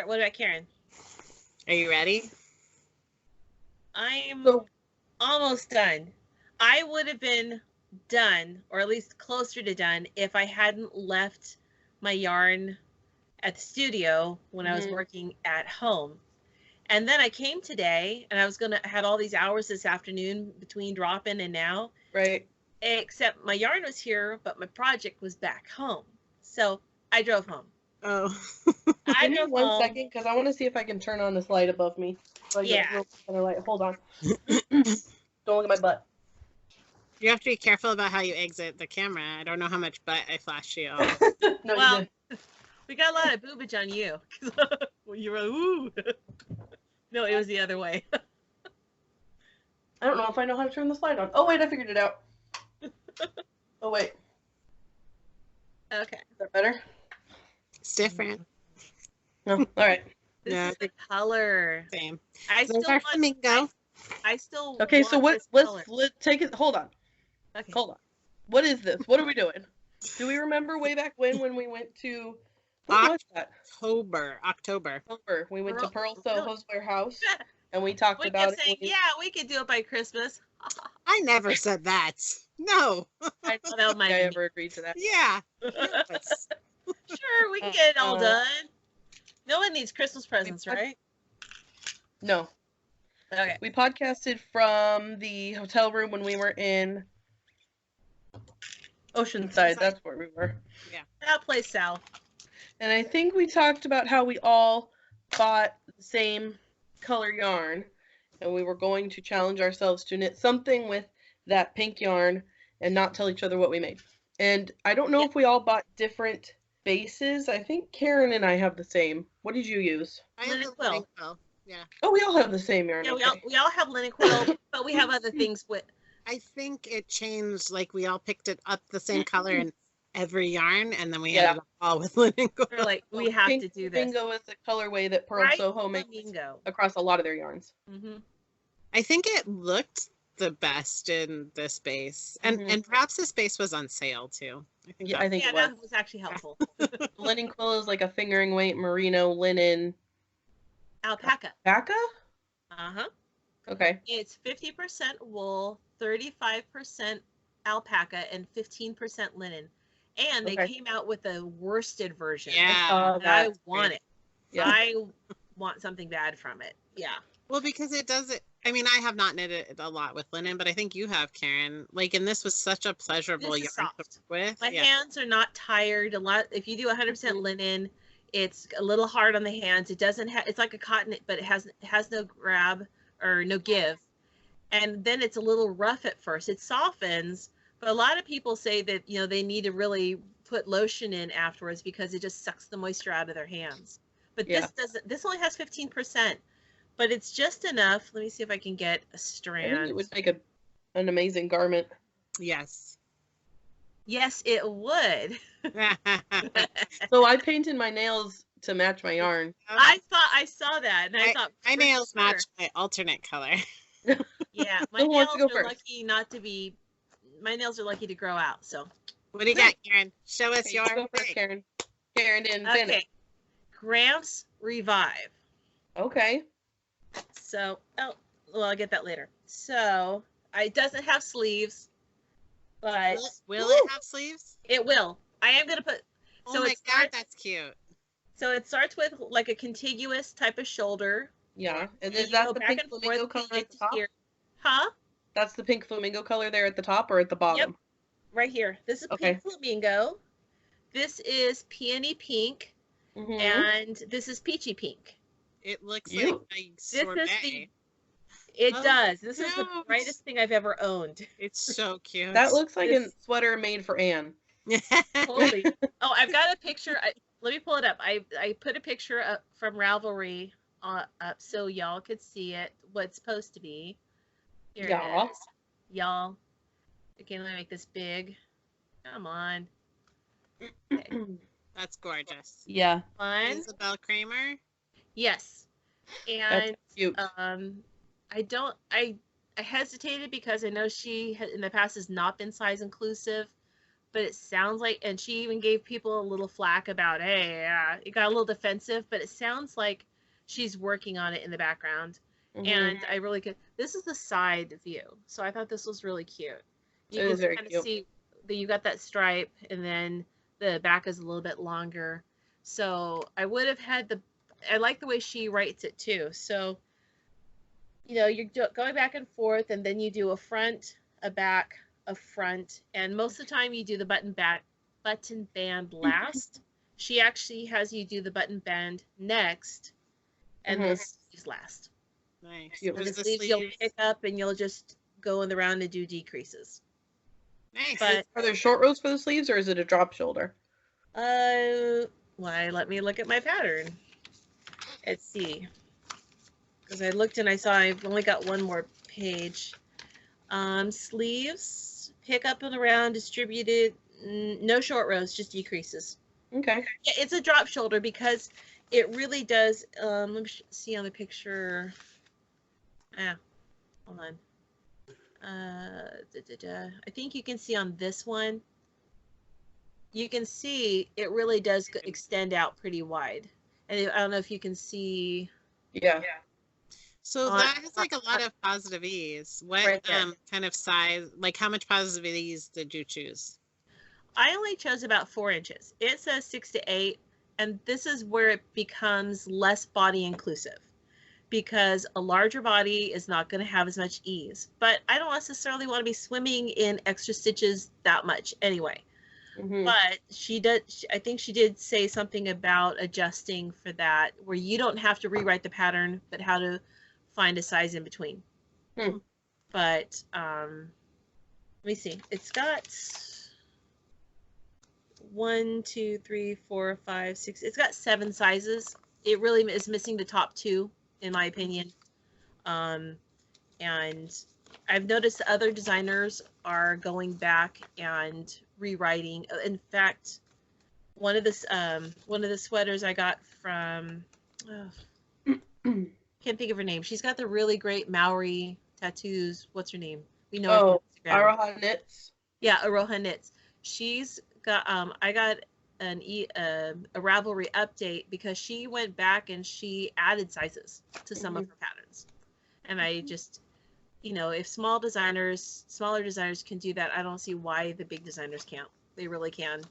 What about Karin? Are you ready? I'm almost done. I would have been done, or at least closer to done, if I hadn't left my yarn at the studio when I was working at home. And then I came today, and I was had all these hours this afternoon between drop-in and now. Right. Except my yarn was here, but my project was back home. So I drove home. Oh. Give me one second, because I want to see if I can turn on this light above me. So I get a little kind of light. Hold on. Don't look at my butt. You have to be careful about how you exit the camera. I don't know how much butt I flashed you. No, well, you did. We got a lot of boobage on you. You were like, ooh. No, it was the other way. I don't know if I know how to turn this light on. Oh, wait, I figured it out. Oh, wait. Okay. Is that better? It's different. No. All right. This is the color. Same. I still want flamingo. I still Okay, want so this color. let's take it. Hold on. Okay. Hold on. What is this? What are we doing? Do we remember way back when we went to what was that? October. We went to Pearl Pearl. Soho's warehouse and we talked We about kept saying, yeah, we could do it by Christmas. I never said that. No. I thought that might I be ever agreed to that. Yeah. Sure, we can get it all done. No one needs Christmas presents, right? No. Okay. We podcasted from the hotel room when we were in Oceanside. That's where we were. Yeah. That place, Sal. And I think we talked about how we all bought the same color yarn, and we were going to challenge ourselves to knit something with that pink yarn and not tell each other what we made. And I don't know if we all bought different bases. I think Karin and I have the same. What did you use? I have Linen the linen quill. quill. Yeah. Oh, we all have the same yarn. Yeah, okay. we all have linen quill, but we have other things with. I think it changed, like we all picked it up the same color in every yarn, and then we ended up all with linen quill. We're like, we have Pink to do this. Flamingo is the colorway that Pearl Right? Soho makes Flamingo. across a lot of their yarns. Mm-hmm. I think it looked the best in this base, and perhaps this base was on sale too. I think. Yeah, I think it was. That was actually helpful. Linen quill is like a fingering weight merino linen Alpaca. alpaca. Uh-huh. Okay. It's 50% wool, 35% alpaca, and 15% linen. And they came out with a worsted version. Yeah. I want it. Yeah. I want something bad from it. Yeah. Well, because it does it. I mean, I have not knitted a lot with linen, but I think you have, Karin. Like, and this was such a pleasurable This yarn is to work soft. with. My hands are not tired. A lot. If you do 100% linen, it's a little hard on the hands. It doesn't have. It's like a cotton, but it has no grab or no give. And then it's a little rough at first. It softens, but a lot of people say that they need to really put lotion in afterwards because it just sucks the moisture out of their hands. But this doesn't. This only has 15%, but it's just enough. Let me see if I can get a strand. I think it would make an amazing garment. Yes. Yes, it would. So I painted my nails to match my yarn. I saw that, and I thought my nails match my alternate color. Yeah, my Who wants nails to go are first? lucky not to be. My nails are lucky to grow out. So. What do you got, Karin? Show us Okay, your you go first, thing. Karin. Karin didn't Okay. finish. Gramps Revive. Okay. So, I'll get that later. So it doesn't have sleeves, but will it have sleeves? It will. I am gonna put. Oh my god, that's cute. So it starts with like a contiguous type of shoulder. Yeah, and is that the pink flamingo color at the top? Huh? That's the pink flamingo color there at the top or at the bottom? Yep. Right here. This is pink flamingo. This is peony pink, and this is peachy pink. It looks like a sorbet. It does. This is the brightest thing I've ever owned. It's so cute. That looks like a sweater made for Anne. Totally. Oh, I've got a picture. Let me pull it up. I put a picture up from Ravelry up so y'all could see it. What it's supposed to be. Here it is. Y'all. Okay, let me make this big. Come on. Okay. That's gorgeous. Yeah. Fun. Isabel Kramer. Yes. And that's cute. I hesitated because I know she in the past has not been size inclusive, but it sounds like, and she even gave people a little flack about, hey, it got a little defensive, but it sounds like she's working on it in the background. And I really could. This is the side view, so I thought this was really cute. You can kind of see that you got that stripe, and then the back is a little bit longer. So I would have had I like the way she writes it too. So, you know, you're going back and forth, and then you do a front, a back, a front, and most of the time you do the button band last. She actually has you do the button band next, and the sleeves last. Nice. And the sleeves you'll pick up, and you'll just go in the round and do decreases. Nice. But are there short rows for the sleeves, or is it a drop shoulder? Why? Let me look at my pattern. Let's see. Because I looked and I saw I've only got one more page. Sleeves, pick up and around, distributed, no short rows, just decreases. Okay. Yeah, it's a drop shoulder because it really does. Let me see on the picture. Hold on. I think you can see on this one. You can see it really does extend out pretty wide. And I don't know if you can see. Yeah. So that has like a lot of positive ease. What kind of size, like how much positive ease did you choose? I only chose about 4 inches. It says 6 to 8, and this is where it becomes less body inclusive because a larger body is not going to have as much ease. But I don't necessarily want to be swimming in extra stitches that much anyway. But I think she did say something about adjusting for that, where you don't have to rewrite the pattern, but how to find a size in between. But let me see. It's got 1, 2, 3, 4, 5, 6. It's got 7 sizes. It really is missing the top 2, in my opinion. And I've noticed other designers are going back and rewriting. In fact, one of the sweaters I got from can't think of her name. She's got the really great Maori tattoos. What's her name? We know her. Aroha Knits. Yeah, Aroha Knits. She's got I got a Ravelry update because she went back and she added sizes to some of her patterns. And I just, if smaller designers can do that, I don't see why the big designers can't. They really can.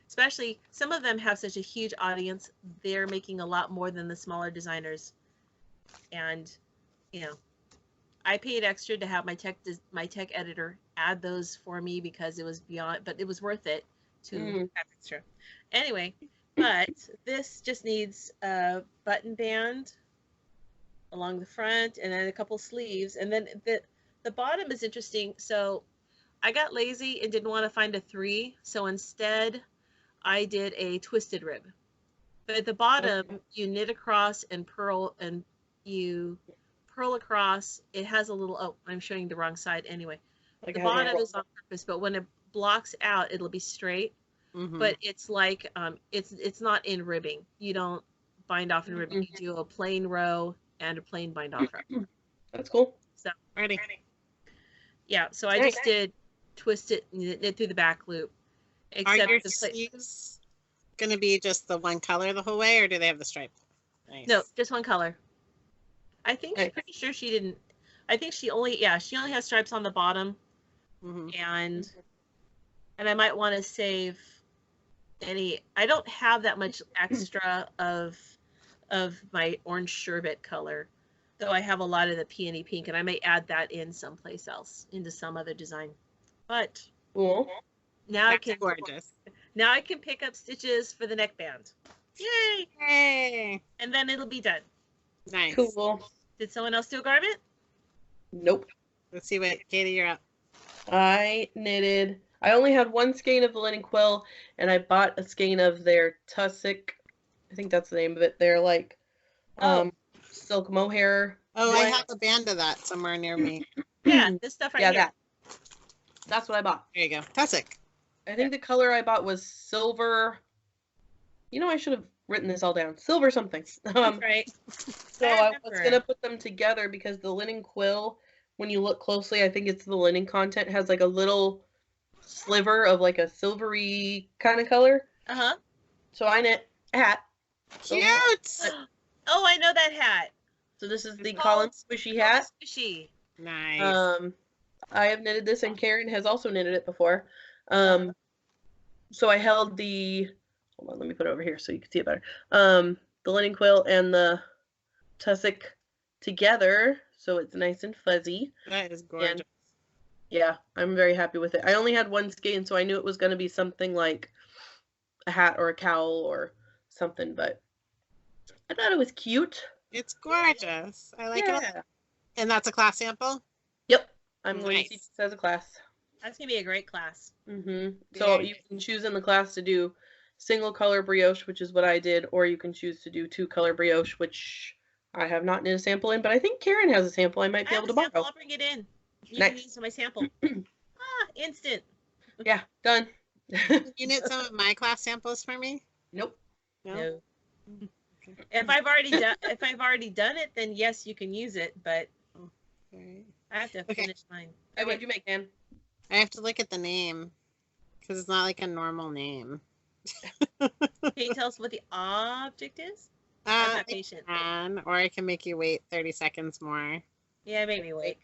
Especially some of them have such a huge audience. They're making a lot more than the smaller designers. And, I paid extra to have my tech editor add those for me because it was but it was worth it to have extra. Anyway, but this just needs a button band along the front and then a couple sleeves, and then the bottom is interesting. So I got lazy and didn't want to find a 3, so instead I did a twisted rib. But at the bottom you knit across and purl, and you purl across. It has a little, I'm showing the wrong side anyway. Like the bottom is on purpose, but when it blocks out it'll be straight. But it's like it's not in ribbing. You don't bind off in ribbing. You do a plain row and a plain bind off row. That's cool. So ready. Yeah, so I just did twist it and knit through the back loop. Except are your sleeves going to be just the one color the whole way, or do they have the stripe? Nice. No, just one color. I think I'm pretty sure she didn't. I think she only has stripes on the bottom, and I might want to save any. I don't have that much extra of my orange sherbet color, though I have a lot of the peony pink, and I may add that in someplace else into some other design. But Cool. now That's gorgeous. Now I can pick up stitches for the neckband. Yay! Hey. And then it'll be done. Nice. Cool. Did someone else do a garment? Nope. Let's see what Katie, you're up. I only had one skein of the linen quill, and I bought a skein of their Tussock. I think that's the name of it. They're like silk mohair. Oh, I have a band of that somewhere near me. Yeah, this stuff right here. That's what I bought. There you go. Tussock. I think the color I bought was silver. You know, I should have written this all down. Silver something. Right. So I was going to put them together because the linen quill, when you look closely, I think it's the linen content, has like a little sliver of like a silvery kind of color. Uh-huh. So I knit a hat. Cute! Oh, I know that hat. So this is the Colin Squishy hat. Squishy. Nice. I have knitted this, and Karin has also knitted it before. So I held the, hold on, let me put it over here so you can see it better. The linen quill and the tussock together, so it's nice and fuzzy. That is gorgeous. And yeah, I'm very happy with it. I only had one skein, so I knew it was going to be something like a hat or a cowl or something, but I thought it was cute. It's gorgeous. I like it. And that's a class sample? Yep. I'm going to teach this as a class. That's going to be a great class. So you can choose in the class to do single color brioche, which is what I did, or you can choose to do 2-color brioche, which I have not knit a sample in, but I think Karin has a sample I might be able to borrow. I'll bring it in. You can use my sample. Instant. Yeah, done. You knit some of my class samples for me? Nope. No. If I've already done it, then yes, you can use it, but I have to finish mine. Hey, what did you make, Nan? I have to look at the name because it's not like a normal name. Can you tell us what the object is? I'm not patient. Or I can make you wait 30 seconds more. Yeah, make me wait.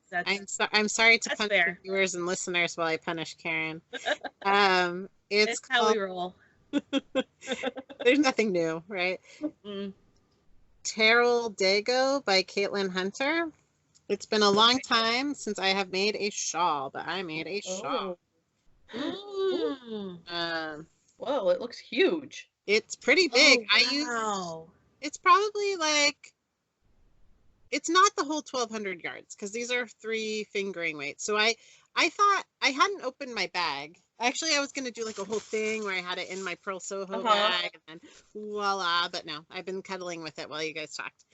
I'm sorry to punish fair. the viewers and listeners while I punish Karin. It's how we roll. There's nothing new, right? Terrell Dago by Caitlin Hunter. It's been a long time since I have made a shawl, but I made a shawl. Whoa, it looks huge. It's pretty big. It's probably like, it's not the whole 1,200 yards because these are 3 fingering weights. So I thought I hadn't opened my bag. Actually, I was going to do like a whole thing where I had it in my Pearl Soho bag and then voila, but no, I've been cuddling with it while you guys talked.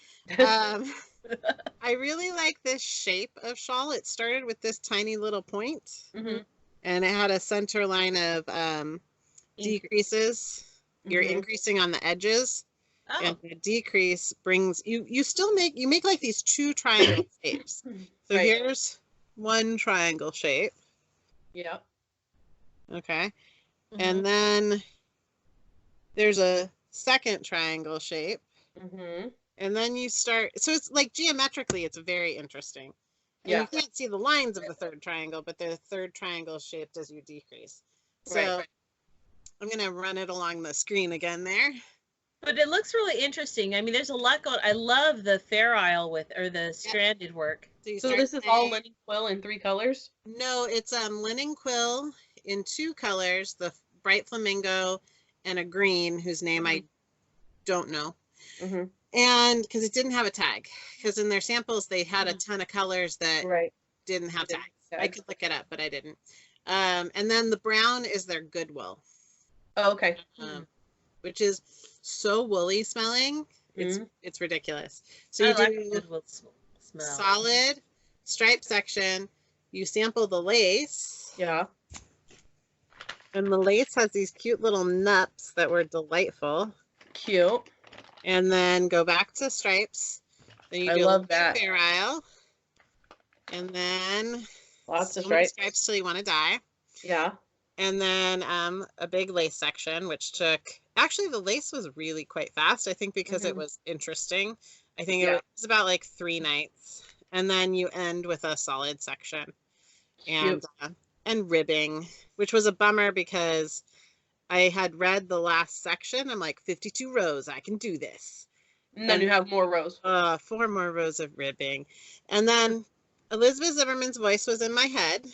I really like this shape of shawl. It started with this tiny little point and it had a center line of decreases. You're increasing on the edges. And the decrease brings you still make like these 2 triangle shapes. So here's one triangle shape. Yep. Okay. And then there's a second triangle shape. And then you start, so it's like geometrically it's very interesting. And you can't see the lines of the third triangle, but the third triangle shaped as you decrease. So I'm going to run it along the screen again there. But it looks really interesting. I mean, there's a lot going. I love the fair isle or the stranded work. So this is all linen quill in 3 colors? No, it's linen quill in 2 colors, the bright flamingo and a green whose name I don't know. And because it didn't have a tag, because in their samples they had a ton of colors that didn't have tags. I could look it up, but I didn't. And then the brown is their Goodwill. Oh, okay. Which is so woolly smelling. It's ridiculous. So you do Goodwill smell. Solid stripe section. You sample the lace. Yeah. And the lace has these cute little nups that were delightful. Cute. And then go back to stripes. Then you do love that. Fair Isle. And then lots of stripes. Stripes till you want to die. Yeah. And then a big lace section, which took, actually the lace was really quite fast, I think because it was interesting. I think it was about like 3 nights. And then you end with a solid section and ribbing, which was a bummer because I had read the last section. I'm like, 52 rows, I can do this. And then you have more rows. 4 more rows of ribbing. And then Elizabeth Zimmerman's voice was in my head.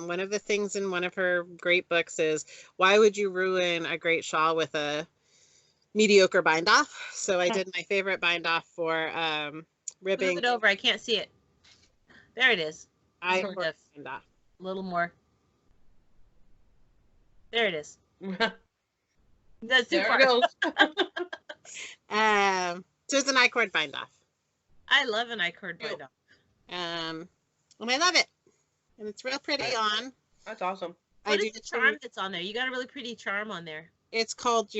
One of the things in one of her great books is, why would you ruin a great shawl with a mediocre bind off? So I did my favorite bind off for ribbing. Move it over. I can't see it. There it is. I Sort of. bind off. A little more. There it is. That's too far. There it goes. So it's an I-cord bind off. I love an I-cord bind off. And I love it. And it's real pretty on. That's awesome. What is the charm that's on there? You got a really pretty charm on there. It's called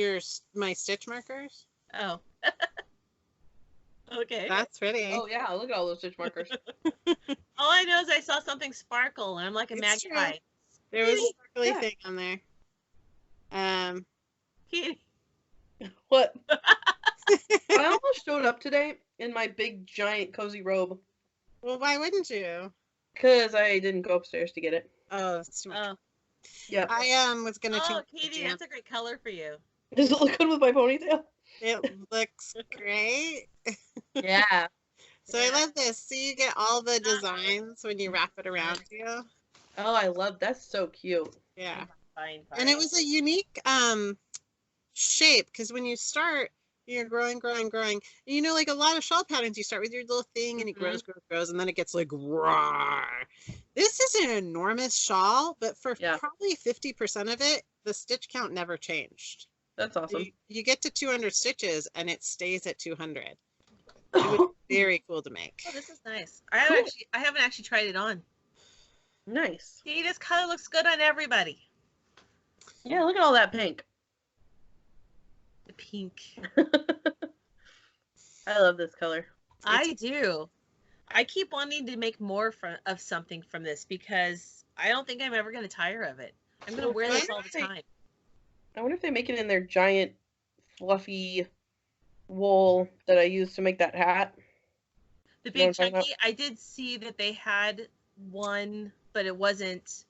my stitch markers. Oh. Okay. That's pretty. Oh yeah, look at all those stitch markers. All I know is I saw something sparkle, and I'm like a magpie. True. There was a sparkly thing on there. Kaity. What? I almost showed up today in my big, giant, cozy robe. Well, why wouldn't you? Because I didn't go upstairs to get it. Oh, that's too much. Oh. Yeah. I was gonna change. Kaity, that's a great color for you. Does it look good with my ponytail? It looks great. Yeah. So I love this. So you get all the designs when you wrap it around you. Oh, I love that's so cute. Yeah. Fine. And it was a unique shape because when you start, you're growing. You know, like a lot of shawl patterns, you start with your little thing and it grows, and then it gets like roar. This is an enormous shawl, but for probably 50% of it, the stitch count never changed. That's awesome. You get to 200 stitches and it stays at 200. It was very cool to make. Oh, this is nice. I haven't actually tried it on. Nice. See, this color looks good on everybody. Yeah, look at all that pink. The pink. I love this color. I do. I keep wanting to make more of something from this because I don't think I'm ever going to tire of it. I'm going to wear this all the time. I wonder if they make it in their giant, fluffy wool that I used to make that hat. The big chunky, I did see that they had one, but it wasn't,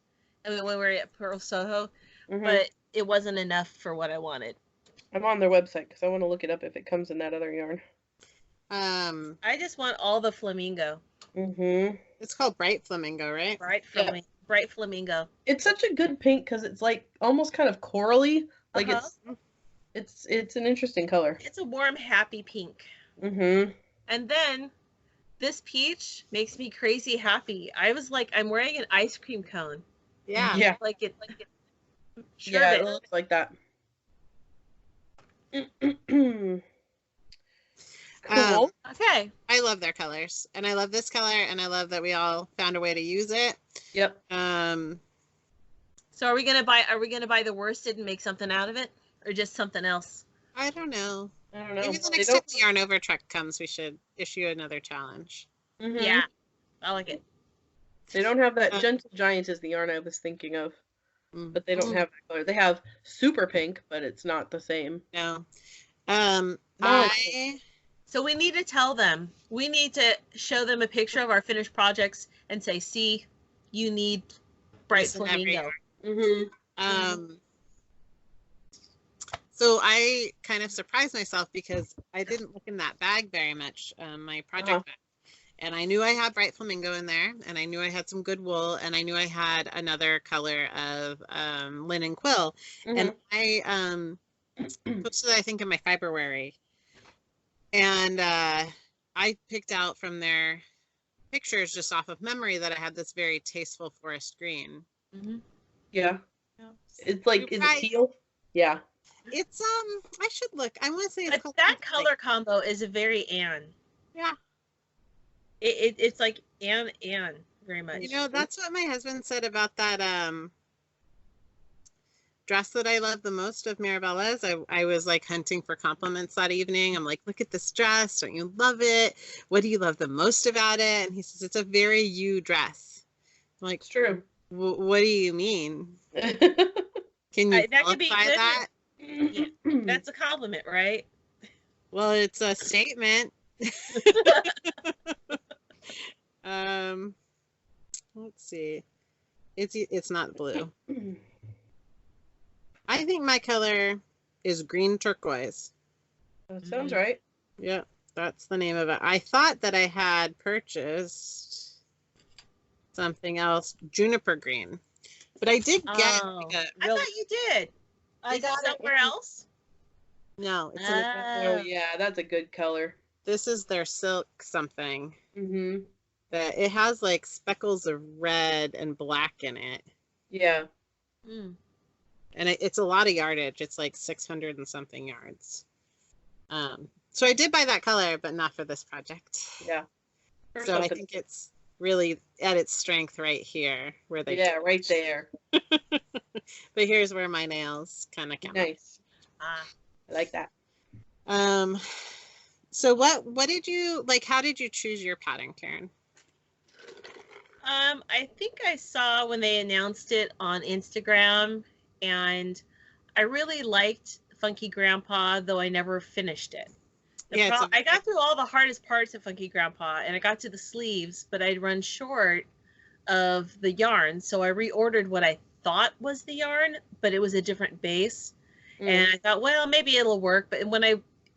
I mean, when we were at Pearl Soho, but it wasn't enough for what I wanted. I'm on their website because I want to look it up if it comes in that other yarn. I just want all the flamingo. It's called Bright Flamingo, right? Bright flamingo. It's such a good pink because it's like almost kind of corally. Like it's an interesting color. It's a warm, happy pink. And then this peach makes me crazy happy. I was like, I'm wearing an ice cream cone. Yeah. Like it. Sure yeah, it looks like that. Cool. Okay. I love their colors, and I love this color, and I love that we all found a way to use it. Yep. So are we gonna buy the worsted and make something out of it, or just something else? I don't know. Maybe the next time the Yarn Over truck comes, we should issue another challenge. Yeah, I like it. They don't have that Gentle Giant is the yarn I was thinking of, but they don't have that color. They have super pink, but it's not the same. No. So we need to tell them. We need to show them a picture of our finished projects and say, "See, you need bright flamingo." So I kind of surprised myself because I didn't look in that bag very much, my project bag. And I knew I had bright flamingo in there, and I knew I had some good wool, and I knew I had another color of linen quill. And I posted, I think, in my Fiberwary. And I picked out from their pictures just off of memory that I had this very tasteful forest green. Yeah. It's like, is it teal? Yeah. It's, I should look. I want to say it's called that color combo is a very Anne. Yeah. It's like Anne very much. You know, that's what my husband said about that dress that I love the most of Mira Bella's. I was like hunting for compliments that evening. I'm like, look at this dress. Don't you love it? What do you love the most about it? And he says, it's a very you dress. I'm like, it's true. What do you mean? Can you qualify that? Yeah, that's a compliment, right? Well, it's a statement. see. It's not blue. I think my color is green turquoise. That sounds right. Yeah, that's the name of it. I thought that I had purchased something else, juniper green, but I did get. I thought you did. I Is it got it somewhere else? No, it's Oh yeah, that's a good color. this is their silk something Mm-hmm. that it has like speckles of red and black in it. Yeah. Mm. And it's a lot of yardage. It's like 600 and something yards. So I did buy that color, but not for this project. Yeah. So I think it's really at its strength right here where they. Yeah, right there. But here's where my nails kind of come. Nice. Ah. I like that. So what did you like? How did you choose your pattern, Karin? I think I saw when they announced it on Instagram, and I really liked Funky Grandpa, though I never finished it. I got through all the hardest parts of Funky Grandpa, and I got to the sleeves, but I'd run short of the yarn, so I reordered what I thought was the yarn, but it was a different base. And I thought, well, maybe it'll work. But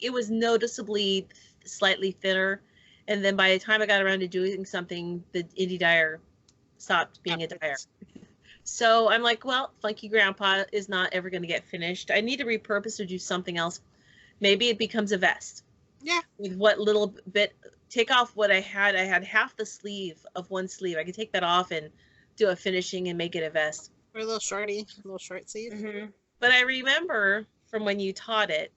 it was noticeably slightly thinner. And then by the time I got around to doing something, the indie dyer stopped being a dyer. So I'm like, well, Funky Grandpa is not ever going to get finished. I need to repurpose or do something else. Maybe it becomes a vest. Yeah. With what little bit, take off what I had. I had half the sleeve of one sleeve. I could take that off and do a finishing and make it a vest. Or a little short sleeve. Mm-hmm. But I remember from when you taught it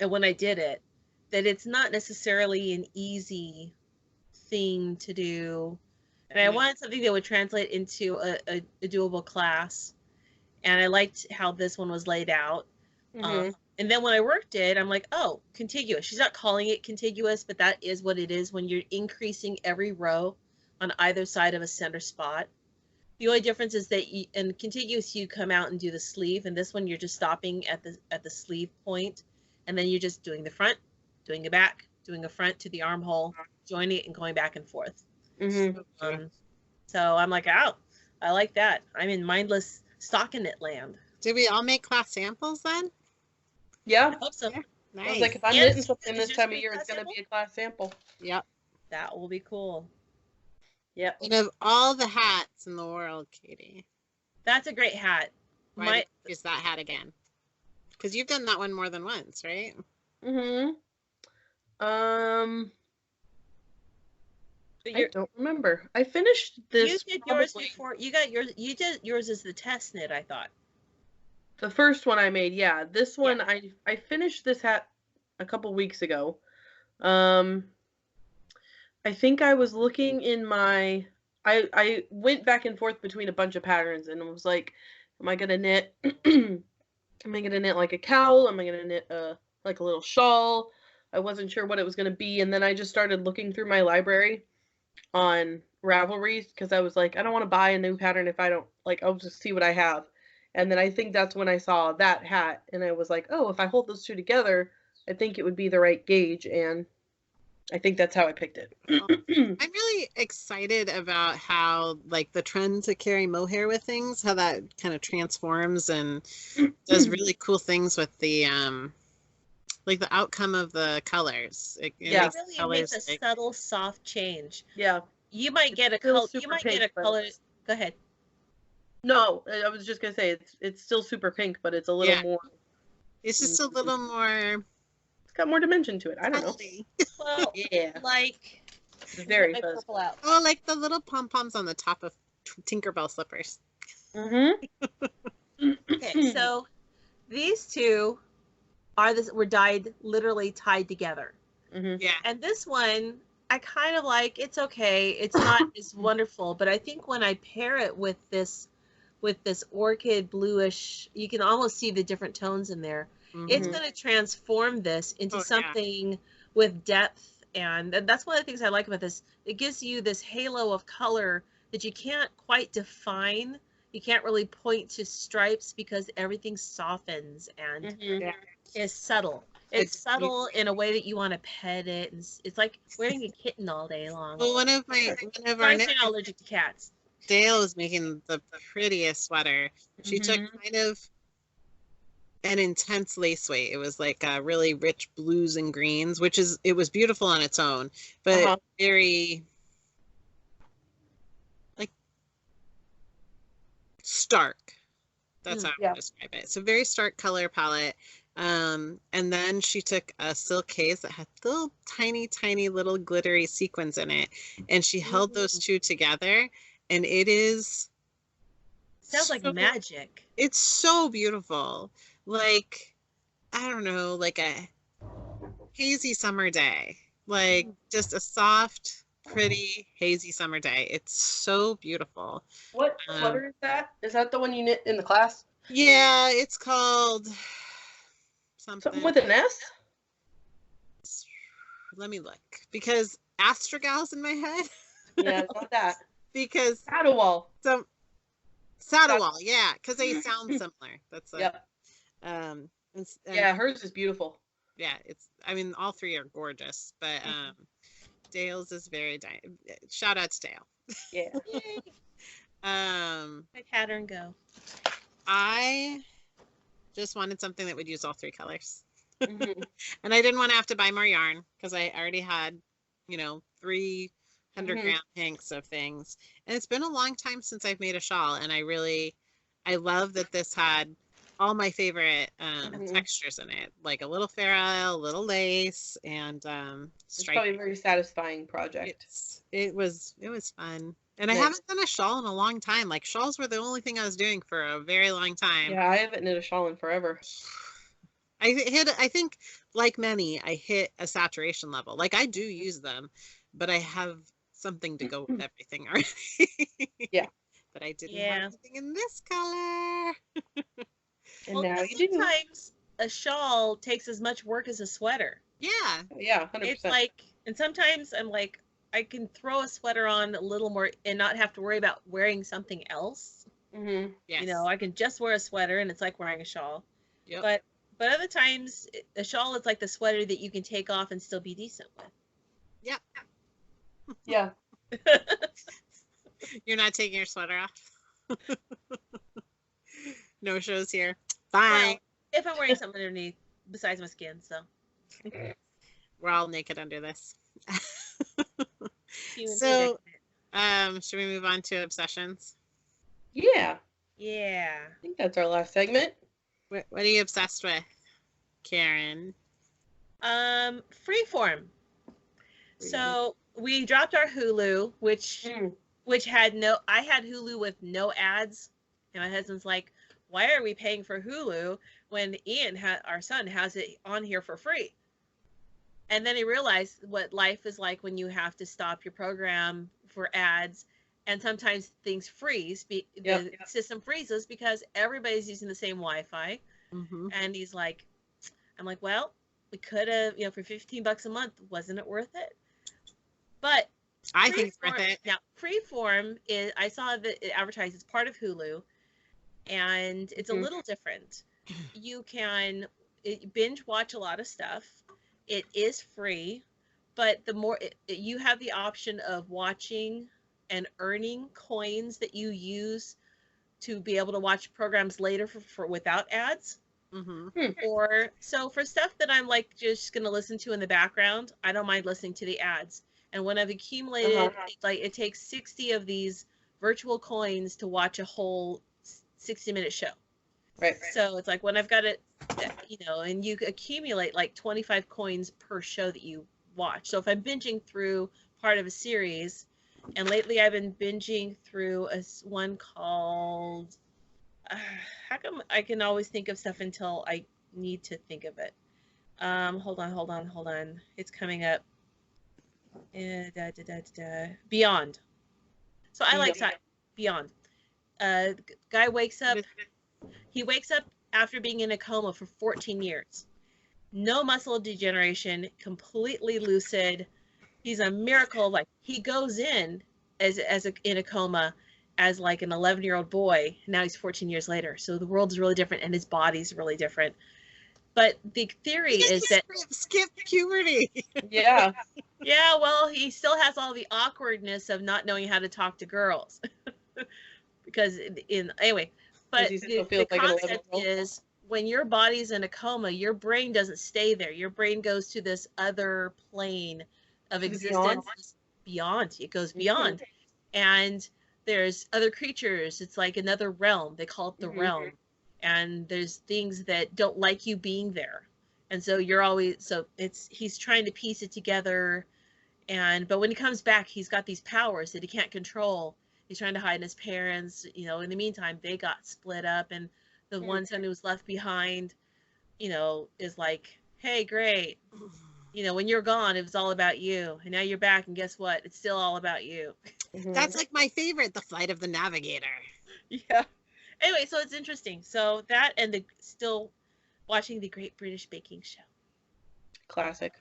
and when I did it, that it's not necessarily an easy thing to do. And I wanted something that would translate into a doable class. And I liked how this one was laid out. Mm-hmm. And then when I worked it, I'm like, oh, contiguous. She's not calling it contiguous, but that is what it is when you're increasing every row on either side of a center spot. The only difference is that in contiguous, you come out and do the sleeve, and this one you're just stopping at the sleeve point, and then you're just doing the front, doing the back, doing a front to the armhole, joining it, and going back and forth. Mm-hmm. So I'm like, oh, I like that. I'm in mindless stockinette land. Did we all make class samples then? Yeah. I hope so. Yeah. Nice. I was like, if I'm knitting something this time of year, it's going to be a class sample. Yep. That will be cool. Yep. And of all the hats in the world, Katie, That's a great hat. why did you use that hat again? Because you've done that one more than once, right? Mm-hmm. I don't remember. I finished this. You did yours before. You did yours as the test knit, I thought. The first one I made, yeah. This one, yeah. I finished this hat a couple weeks ago. I think I was looking in my... I went back and forth between a bunch of patterns and was like, am I going to knit... am I going to knit like a cowl? Am I going to knit like a little shawl? I wasn't sure what it was going to be. And then I just started looking through my library on Ravelry because I was like, I don't want to buy a new pattern if I don't... Like, I'll just see what I have. And then I think that's when I saw that hat, and I was like, oh, if I hold those two together, I think it would be the right gauge, and I think that's how I picked it. I'm really excited about how, like, the trend to carry mohair with things, how that kind of transforms and does really cool things with the, like, the outcome of the colors. It really makes a subtle, soft change. Yeah. You might get a color. You might get a color. Go ahead. No, I was just gonna say it's still super pink, but it's a little more. It's just a little more. It's got more dimension to it. I don't know. Well, yeah, like it's very purple out. Oh, like the little pom poms on the top of Tinkerbell slippers. Mm-hmm. Okay, so these two were dyed literally tied together. Mm-hmm. Yeah, and this one I kind of like. It's okay. It's not as wonderful, but I think when I pair it with this orchid bluish, you can almost see the different tones in there. Mm-hmm. It's going to transform this into something with depth. And that's one of the things I like about this. It gives you this halo of color that you can't quite define. You can't really point to stripes because everything softens and is subtle. It's subtle in a way that you want to pet it. And it's like wearing a kitten all day long. Well, one of our I'm allergic to cats. Dale was making the prettiest sweater. She took kind of an intense lace weight. It was like really rich blues and greens, which is, it was beautiful on its own, but very like stark. That's how I would describe it. So very stark color palette. And then she took a silk case that had little tiny, tiny little glittery sequins in it, and she held those two together, and it is sounds like magic. It's so beautiful. Like, I don't know, like a hazy summer day, like just a soft, pretty, hazy summer day. It's so beautiful. What sweater is that? Is that the one you knit in the class? Yeah, it's called something with an S? Let me look, because Astragal's in my head. Yeah, it's not that. Because Sadowal. Sadowal, yeah, because they sound similar. That's yeah, hers is beautiful. Yeah, it's, I mean, all three are gorgeous, but Dale's is very shout out to Dale. Yeah. My pattern go. I just wanted something that would use all three colors. And I didn't want to have to buy more yarn because I already had, 300 gram hanks of things. And it's been a long time since I've made a shawl, and I love that this had all my favorite textures in it, like a little ferrule, a little lace, and it's probably a very satisfying project. It was fun. And I haven't done a shawl in a long time. Like, shawls were the only thing I was doing for a very long time. Yeah, I haven't knit a shawl in forever. I think, like many, I hit a saturation level. Like, I do use them, but I have something to go with everything already. Yeah. But I didn't have anything in this color. And now you do. Sometimes a shawl takes as much work as a sweater. Yeah. Yeah, 100%. It's like, and sometimes I'm like, I can throw a sweater on a little more and not have to worry about wearing something else. Yes. I can just wear a sweater and it's like wearing a shawl. Yep. But other times, a shawl is like the sweater that you can take off and still be decent with. Yep. Yeah. You're not taking your sweater off? No shows here. Bye. Well, if I'm wearing something underneath besides my skin, so. We're all naked under this. So, should we move on to obsessions? Yeah. Yeah. I think that's our last segment. What are you obsessed with, Karin? Freeform. So we dropped our Hulu, which had I had Hulu with no ads, and my husband's like, "Why are we paying for Hulu when Ian, our son, has it on here for free?" And then he realized what life is like when you have to stop your program for ads, and sometimes things freeze. The system freezes because everybody's using the same Wi-Fi. And he's like, I'm like, well, we could have, for $15 a month, wasn't it worth it? But I think it's worth it. Now, Freeform is, I saw that it advertised as part of Hulu, and it's a little different. You can binge watch a lot of stuff. It is free, but the more you have the option of watching and earning coins that you use to be able to watch programs later for without ads. Or so for stuff that I'm like just gonna listen to in the background, I don't mind listening to the ads. And when I've accumulated, like it takes 60 of these virtual coins to watch a whole 60-minute show. Right. So it's like when I've got it, and you accumulate like 25 coins per show that you watch. So if I'm binging through part of a series, and lately I've been binging through one called, how come I can always think of stuff until I need to think of it? Hold on. It's coming up. Beyond. So I like Beyond. Guy wakes up. He wakes up after being in a coma for 14 years. No muscle degeneration, completely lucid. He's a miracle. Like, he goes in in a coma as like an 11-year-old boy. Now he's 14 years later. So the world is really different and his body's really different. But the theory is that skip puberty. Yeah, well, he still has all the awkwardness of not knowing how to talk to girls. because anyway, but the like concept is when your body's in a coma, your brain doesn't stay there. Your brain goes to this other plane of existence beyond. It goes beyond. And there's other creatures. It's like another realm. They call it the realm. And there's things that don't like you being there. And so he's trying to piece it together. But when he comes back, he's got these powers that he can't control. He's trying to hide his parents. In the meantime, they got split up, and the one son who was left behind, is like, hey, great. When you're gone, it was all about you. And now you're back, and guess what? It's still all about you. That's like my favorite, The Flight of the Navigator. Yeah. Anyway, so it's interesting. So that and still watching the Great British Baking Show. Classic.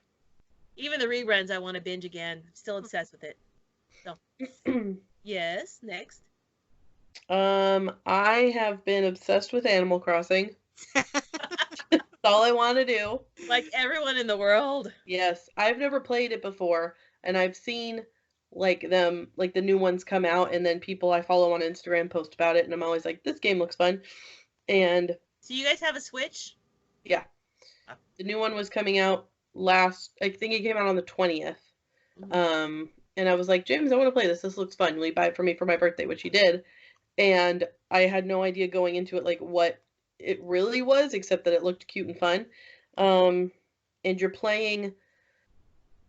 Even the reruns I want to binge again. I'm still obsessed with it. So yes, next. I have been obsessed with Animal Crossing. That's all I want to do. Like everyone in the world. Yes. I've never played it before, and I've seen the new ones come out, and then people I follow on Instagram post about it, and I'm always like, this game looks fun. And so you guys have a Switch? Yeah. Oh. The new one was coming out I think it came out on the 20th. And I was like, James, I want to play this. This looks fun. Will you buy it for me for my birthday? Which he did. And I had no idea going into it, like, what it really was, except that it looked cute and fun. And you're playing,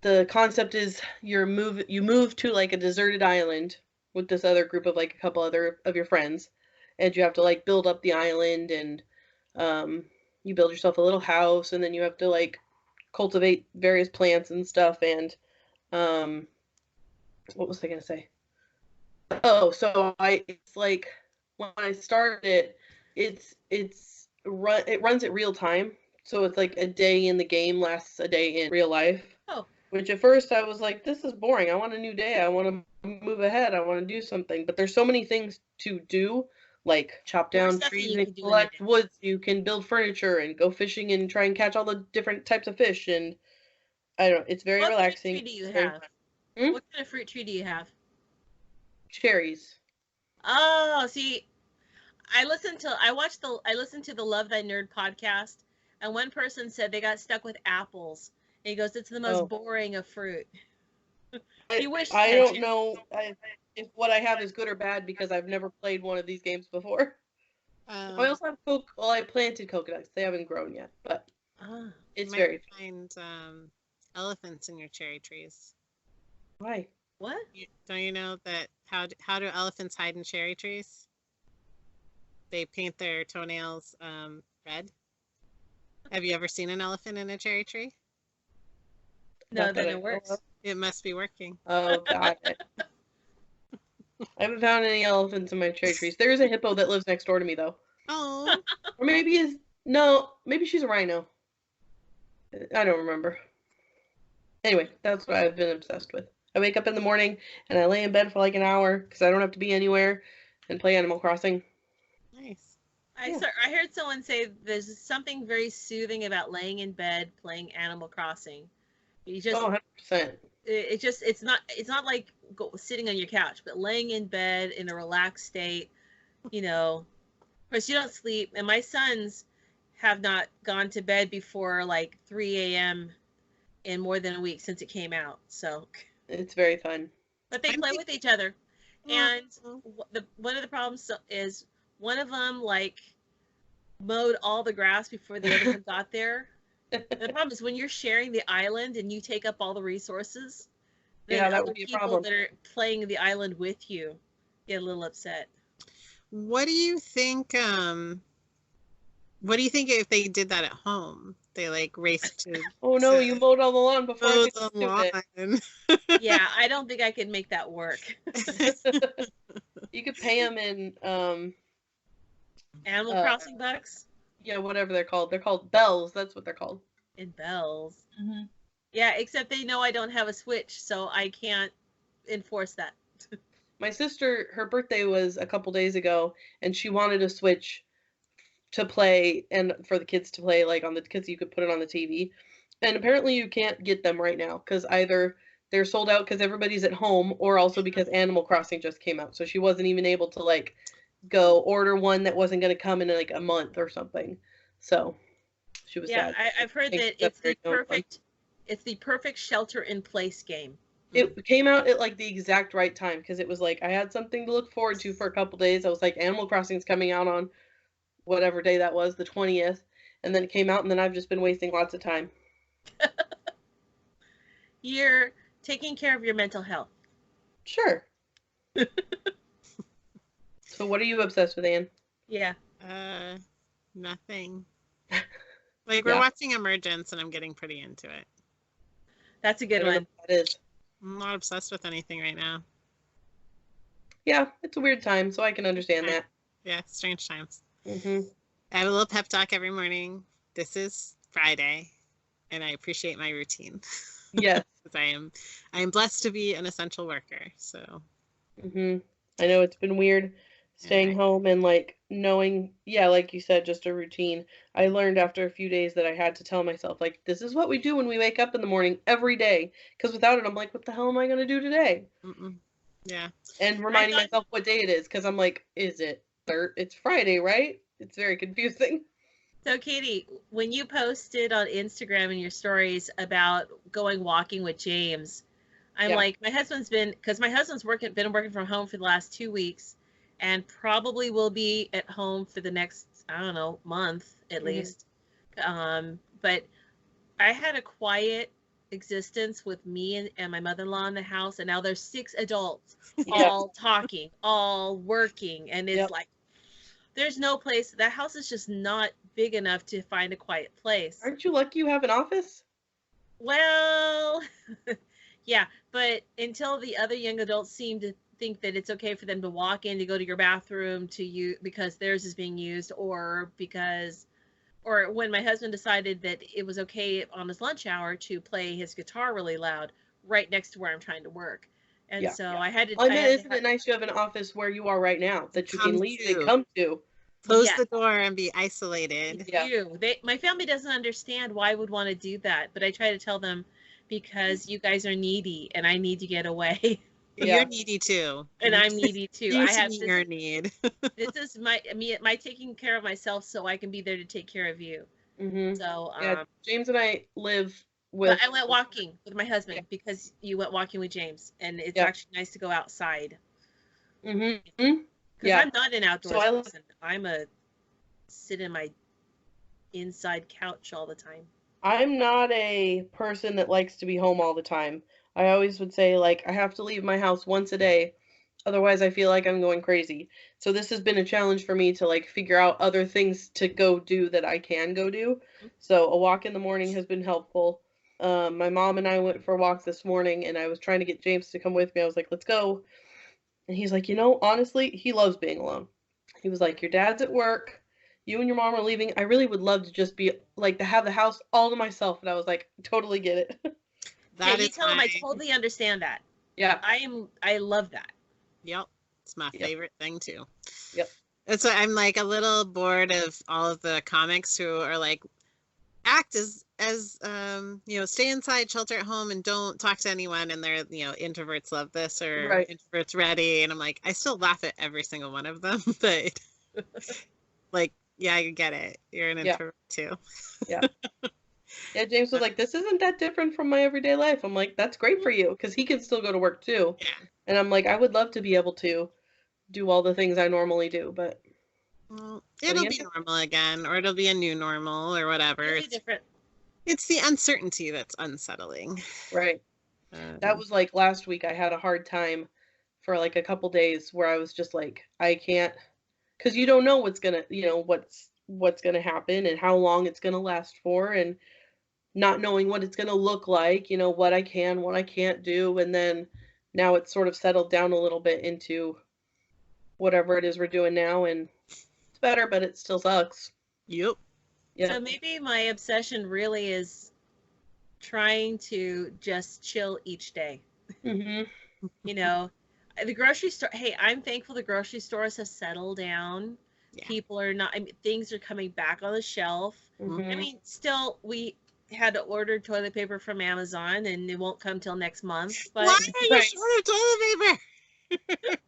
the concept is you move to, like, a deserted island with this other group of, like, a couple other of your friends. And you have to, like, build up the island, and you build yourself a little house, and then you have to, like, cultivate various plants and stuff. And what was I gonna say? Oh, so it's like when I started it, it runs at real time. So it's like a day in the game lasts a day in real life. Oh. Which at first I was like, this is boring. I want a new day. I want to move ahead. I want to do something. But there's so many things to do, like chop down trees and collect woods. You can build furniture and go fishing and try and catch all the different types of fish. And I don't know, it's very relaxing. What kind of tree do you have? What kind of fruit tree do you have? Cherries. Oh, see, I listened to the Love Thy Nerd podcast, and one person said they got stuck with apples. And he goes, it's the most boring of fruit. I don't know if what I have is good or bad, because I've never played one of these games before. I also have I planted coconuts. They haven't grown yet, but it's very fun. Find elephants in your cherry trees. Why? What? Don't you know that how do elephants hide in cherry trees? They paint their toenails red. Have you ever seen an elephant in a cherry tree? No, then it works. It must be working. Oh, got it. I haven't found any elephants in my cherry trees. There is a hippo that lives next door to me, though. Oh. Or maybe she's a rhino. I don't remember. Anyway, that's what I've been obsessed with. I wake up in the morning and I lay in bed for like an hour because I don't have to be anywhere and play Animal Crossing. Nice. I heard someone say there's something very soothing about laying in bed playing Animal Crossing. You just 100%. It's not like sitting on your couch, but laying in bed in a relaxed state. Of course, you don't sleep, and my sons have not gone to bed before like 3 a.m. in more than a week since it came out. So it's very fun. But they play with each other, and one of the problems is one of them like mowed all the grass before the other one got there. The problem is when you're sharing the island and you take up all the resources, then that would be a problem. That are playing the island with you get a little upset. What do you think? What do you think if they did that at home? They like raced to. Oh no! You mowed all the lawn before I could do it. Yeah, I don't think I could make that work. You could pay them in Animal Crossing bucks. Yeah, whatever they're called. They're called bells. That's what they're called. In bells. Mm-hmm. Yeah, except they know I don't have a Switch, so I can't enforce that. My sister, her birthday was a couple days ago, and she wanted a Switch to play, and for the kids to play, like because you could put it on the TV. And apparently you can't get them right now, because either they're sold out because everybody's at home, or also because Animal Crossing just came out. So she wasn't even able to like go order one that wasn't going to come in like a month or something. So she was sad. I've heard that it's the perfect shelter in place game. It came out at like the exact right time because it was like I had something to look forward to for a couple days. I was like, Animal Crossing's coming out on whatever day that was, the 20th, and then it came out, and then I've just been wasting lots of time. You're taking care of your mental health. Sure. So what are you obsessed with, Anne? Yeah. Nothing. Like, we're watching Emergence, and I'm getting pretty into it. That's a good one. That is. I'm not obsessed with anything right now. Yeah, it's a weird time, so I can understand that. Yeah, strange times. Mm-hmm. I have a little pep talk every morning. This is Friday, and I appreciate my routine. Yes. Because I am blessed to be an essential worker, so. Mm-hmm. I know it's been weird staying home and like knowing, like you said, just a routine. I learned after a few days that I had to tell myself, like, this is what we do when we wake up in the morning every day. Because without it, I'm like, what the hell am I going to do today? Yeah. And reminding myself what day it is, because I'm like, is it it's Friday, right? It's very confusing. So, Kaity, when you posted on Instagram in your stories about going walking with James, I'm like, my husband's been working from home for the last 2 weeks, and probably will be at home for the next, I don't know, month at least. But I had a quiet existence with me and my mother-in-law in the house, and now there's 6 adults all talking, all working, and it's like, there's no place. That house is just not big enough to find a quiet place. Aren't you lucky you have an office? Well, yeah, but until the other young adults seem to think that it's okay for them to walk in to go to your bathroom because theirs is being used, or when my husband decided that it was okay on his lunch hour to play his guitar really loud right next to where I'm trying to work. And I had to. Isn't it nice you have an office where you are right now that you can leave and come to? Close the door and be isolated. My family doesn't understand why I would want to do that, but I try to tell them because you guys are needy and I need to get away. You're needy too. And I'm needy too. I have your need. This is my taking care of myself so I can be there to take care of you. Mm-hmm. So James and I live with. I went walking with my husband because you went walking with James, and it's actually nice to go outside. Mm-hmm. Because I'm not an outdoors person. I'm a sit in my inside couch all the time. I'm not a person that likes to be home all the time. I always would say, like, I have to leave my house once a day. Otherwise, I feel like I'm going crazy. So this has been a challenge for me to, like, figure out other things to go do that I can go do. So a walk in the morning has been helpful. My mom and I went for a walk this morning, and I was trying to get James to come with me. I was like, let's go. And he's like, honestly, he loves being alone. He was like, your dad's at work. You and your mom are leaving. I really would love to just be, like, to have the house all to myself. And I was like, totally get it. You tell him I totally understand that. Yeah. I love that. Yep. It's my favorite thing too. Yep. And so I'm like a little bored of all of the comics who are like, act as stay inside, shelter at home, and don't talk to anyone. And they're, introverts love this or introverts ready. And I'm like, I still laugh at every single one of them, but like, yeah, I get it. You're an introvert too. Yeah. Yeah, James was like, this isn't that different from my everyday life. I'm like, that's great for you, because he can still go to work too. Yeah. And I'm like, I would love to be able to do all the things I normally do, but... Well, it'll be normal again, or it'll be a new normal, or whatever. It'll be different. It's the uncertainty that's unsettling. Right. That was like last week. I had a hard time for like a couple days where I was just like, I can't... Because you don't know what's going to, what's going to happen and how long it's going to last for, and not knowing what it's going to look like, what I can, what I can't do. And then now it's sort of settled down a little bit into whatever it is we're doing now. And it's better, but it still sucks. Yep. Yeah. So maybe my obsession really is trying to just chill each day. Mm-hmm. The grocery store. Hey, I'm thankful the grocery stores have settled down. Yeah. People are not, things are coming back on the shelf. Mm-hmm. Still, we had to order toilet paper from Amazon, and it won't come till next month. But why are you short of toilet paper?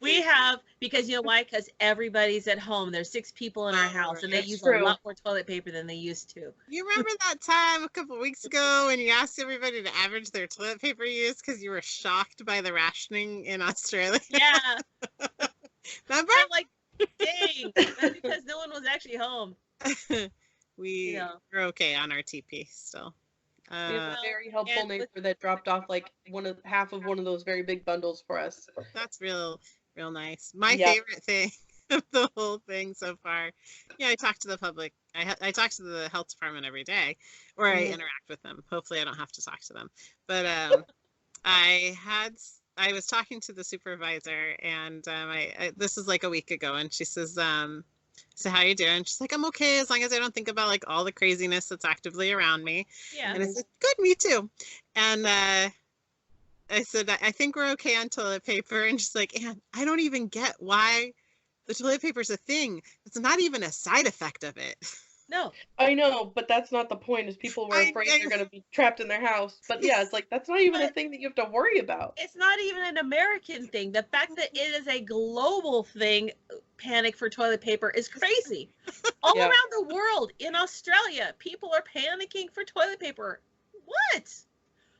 We have Because you know why? Because everybody's at home. There's 6 people in our house, and they use a lot more toilet paper than they used to. You remember that time a couple weeks ago when you asked everybody to average their toilet paper use because you were shocked by the rationing in Australia? Yeah. Remember? I'm like, dang. That's because no one was actually home. We're okay on our TP still. We have a very helpful neighbor that dropped off like half of one of those very big bundles for us. That's real nice. My favorite thing of the whole thing so far. Yeah, I talk to the public. I talk to the health department every day, or I interact with them. Hopefully, I don't have to talk to them. But I was talking to the supervisor, and this is like a week ago, and she says, "So how you doing?" She's like, "I'm okay as long as I don't think about like all the craziness that's actively around me." Yeah. And I said, "Good, me too." And I said, "I think we're okay on toilet paper." And she's like, "Anne, I don't even get why the toilet paper's a thing. It's not even a side effect of it." No. I know, but that's not the point, is people were afraid they're going to be trapped in their house. But yeah, it's like, that's not even a thing that you have to worry about. It's not even an American thing. The fact that it is a global thing, panic for toilet paper, is crazy. All around the world, in Australia, people are panicking for toilet paper. What?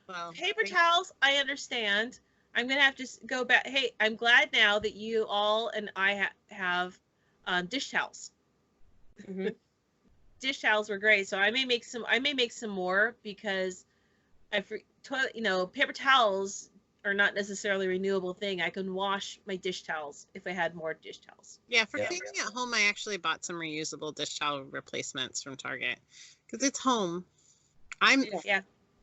Well, paper towels, I understand. I'm going to have to go back. Hey, I'm glad now that you all and I have dish towels. Mm-hmm. Dish towels were great, so I may make some more because paper towels are not necessarily a renewable thing. I can wash my dish towels if I had more dish towels. Yeah, for cleaning at home, I actually bought some reusable dish towel replacements from Target because it's home. I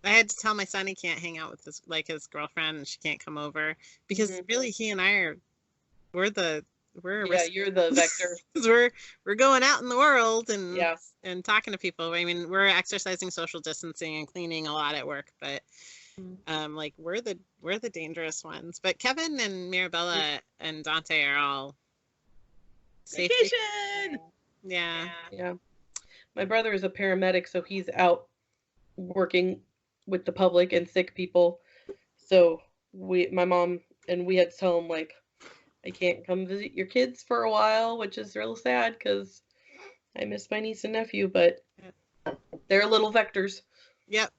had to tell my son he can't hang out with his girlfriend, and she can't come over because really he and I you're the vector. we're going out in the world and talking to people. I mean, we're exercising social distancing and cleaning a lot at work, but we're the dangerous ones. But Kevin and Mira Bella and Dante are all safe. Vacation. Yeah. My brother is a paramedic, so he's out working with the public and sick people. So my mom and we had to tell him, like, I can't come visit your kids for a while, which is real sad because I miss my niece and nephew, but they're little vectors. Yep.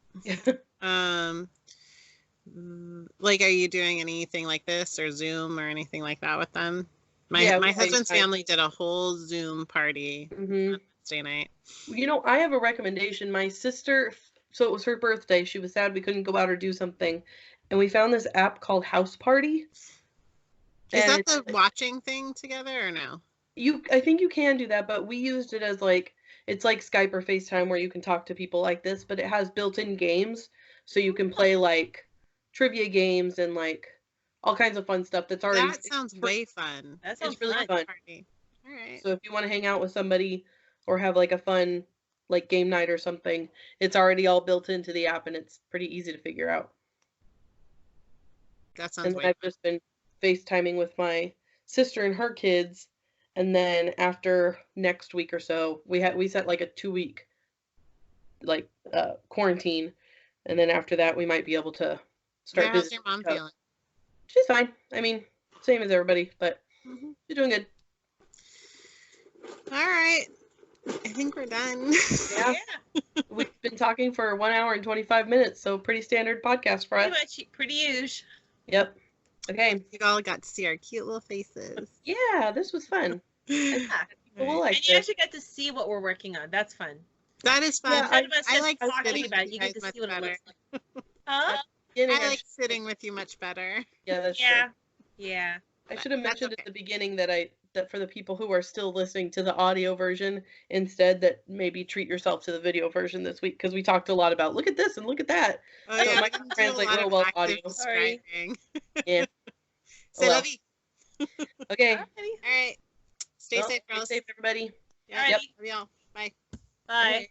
Like, are you doing anything like this or Zoom or anything like that with them? My husband's family did a whole Zoom party on Wednesday night. You know, I have a recommendation. My sister, so it was her birthday. She was sad we couldn't go out or do something. And we found this app called House Party. Is that the watching thing together or no? I think you can do that, but we used it as it's like Skype or FaceTime where you can talk to people like this, but it has built-in games. So you can play like trivia games and like all kinds of fun stuff that's already. That sounds way fun. That sounds really fun. Party. All right. So if you want to hang out with somebody or have like a fun like game night or something, it's already all built into the app and it's pretty easy to figure out. That sounds way fun. I've just been FaceTiming with my sister and her kids, and then after next week or so, we set like a 2-week quarantine, and then after that we might be able to start visiting. How's your mom feeling? She's fine. I mean, same as everybody, but she's doing good. All right, I think we're done. Yeah. We've been talking for 1 hour and 25 minutes, so pretty standard podcast for us. Pretty huge. Yep. Okay. You all got to see our cute little faces. Yeah, this was fun. And you actually got to see what we're working on. That's fun. That is fun. Yeah, I like talking about it. You get to see what it looks like. Huh? I like sitting with you much better. Yeah, that's true. Yeah. I should have mentioned at the beginning that for the people who are still listening to the audio version instead, that maybe treat yourself to the video version this week, because we talked a lot about look at this and look at that. Oh, yeah, it might translate real well to audio. Sorry. Yeah. Say love you. Okay. All right. Stay safe, girls. Stay safe, everybody. Yeah. Yep. Love y'all. Bye. Bye.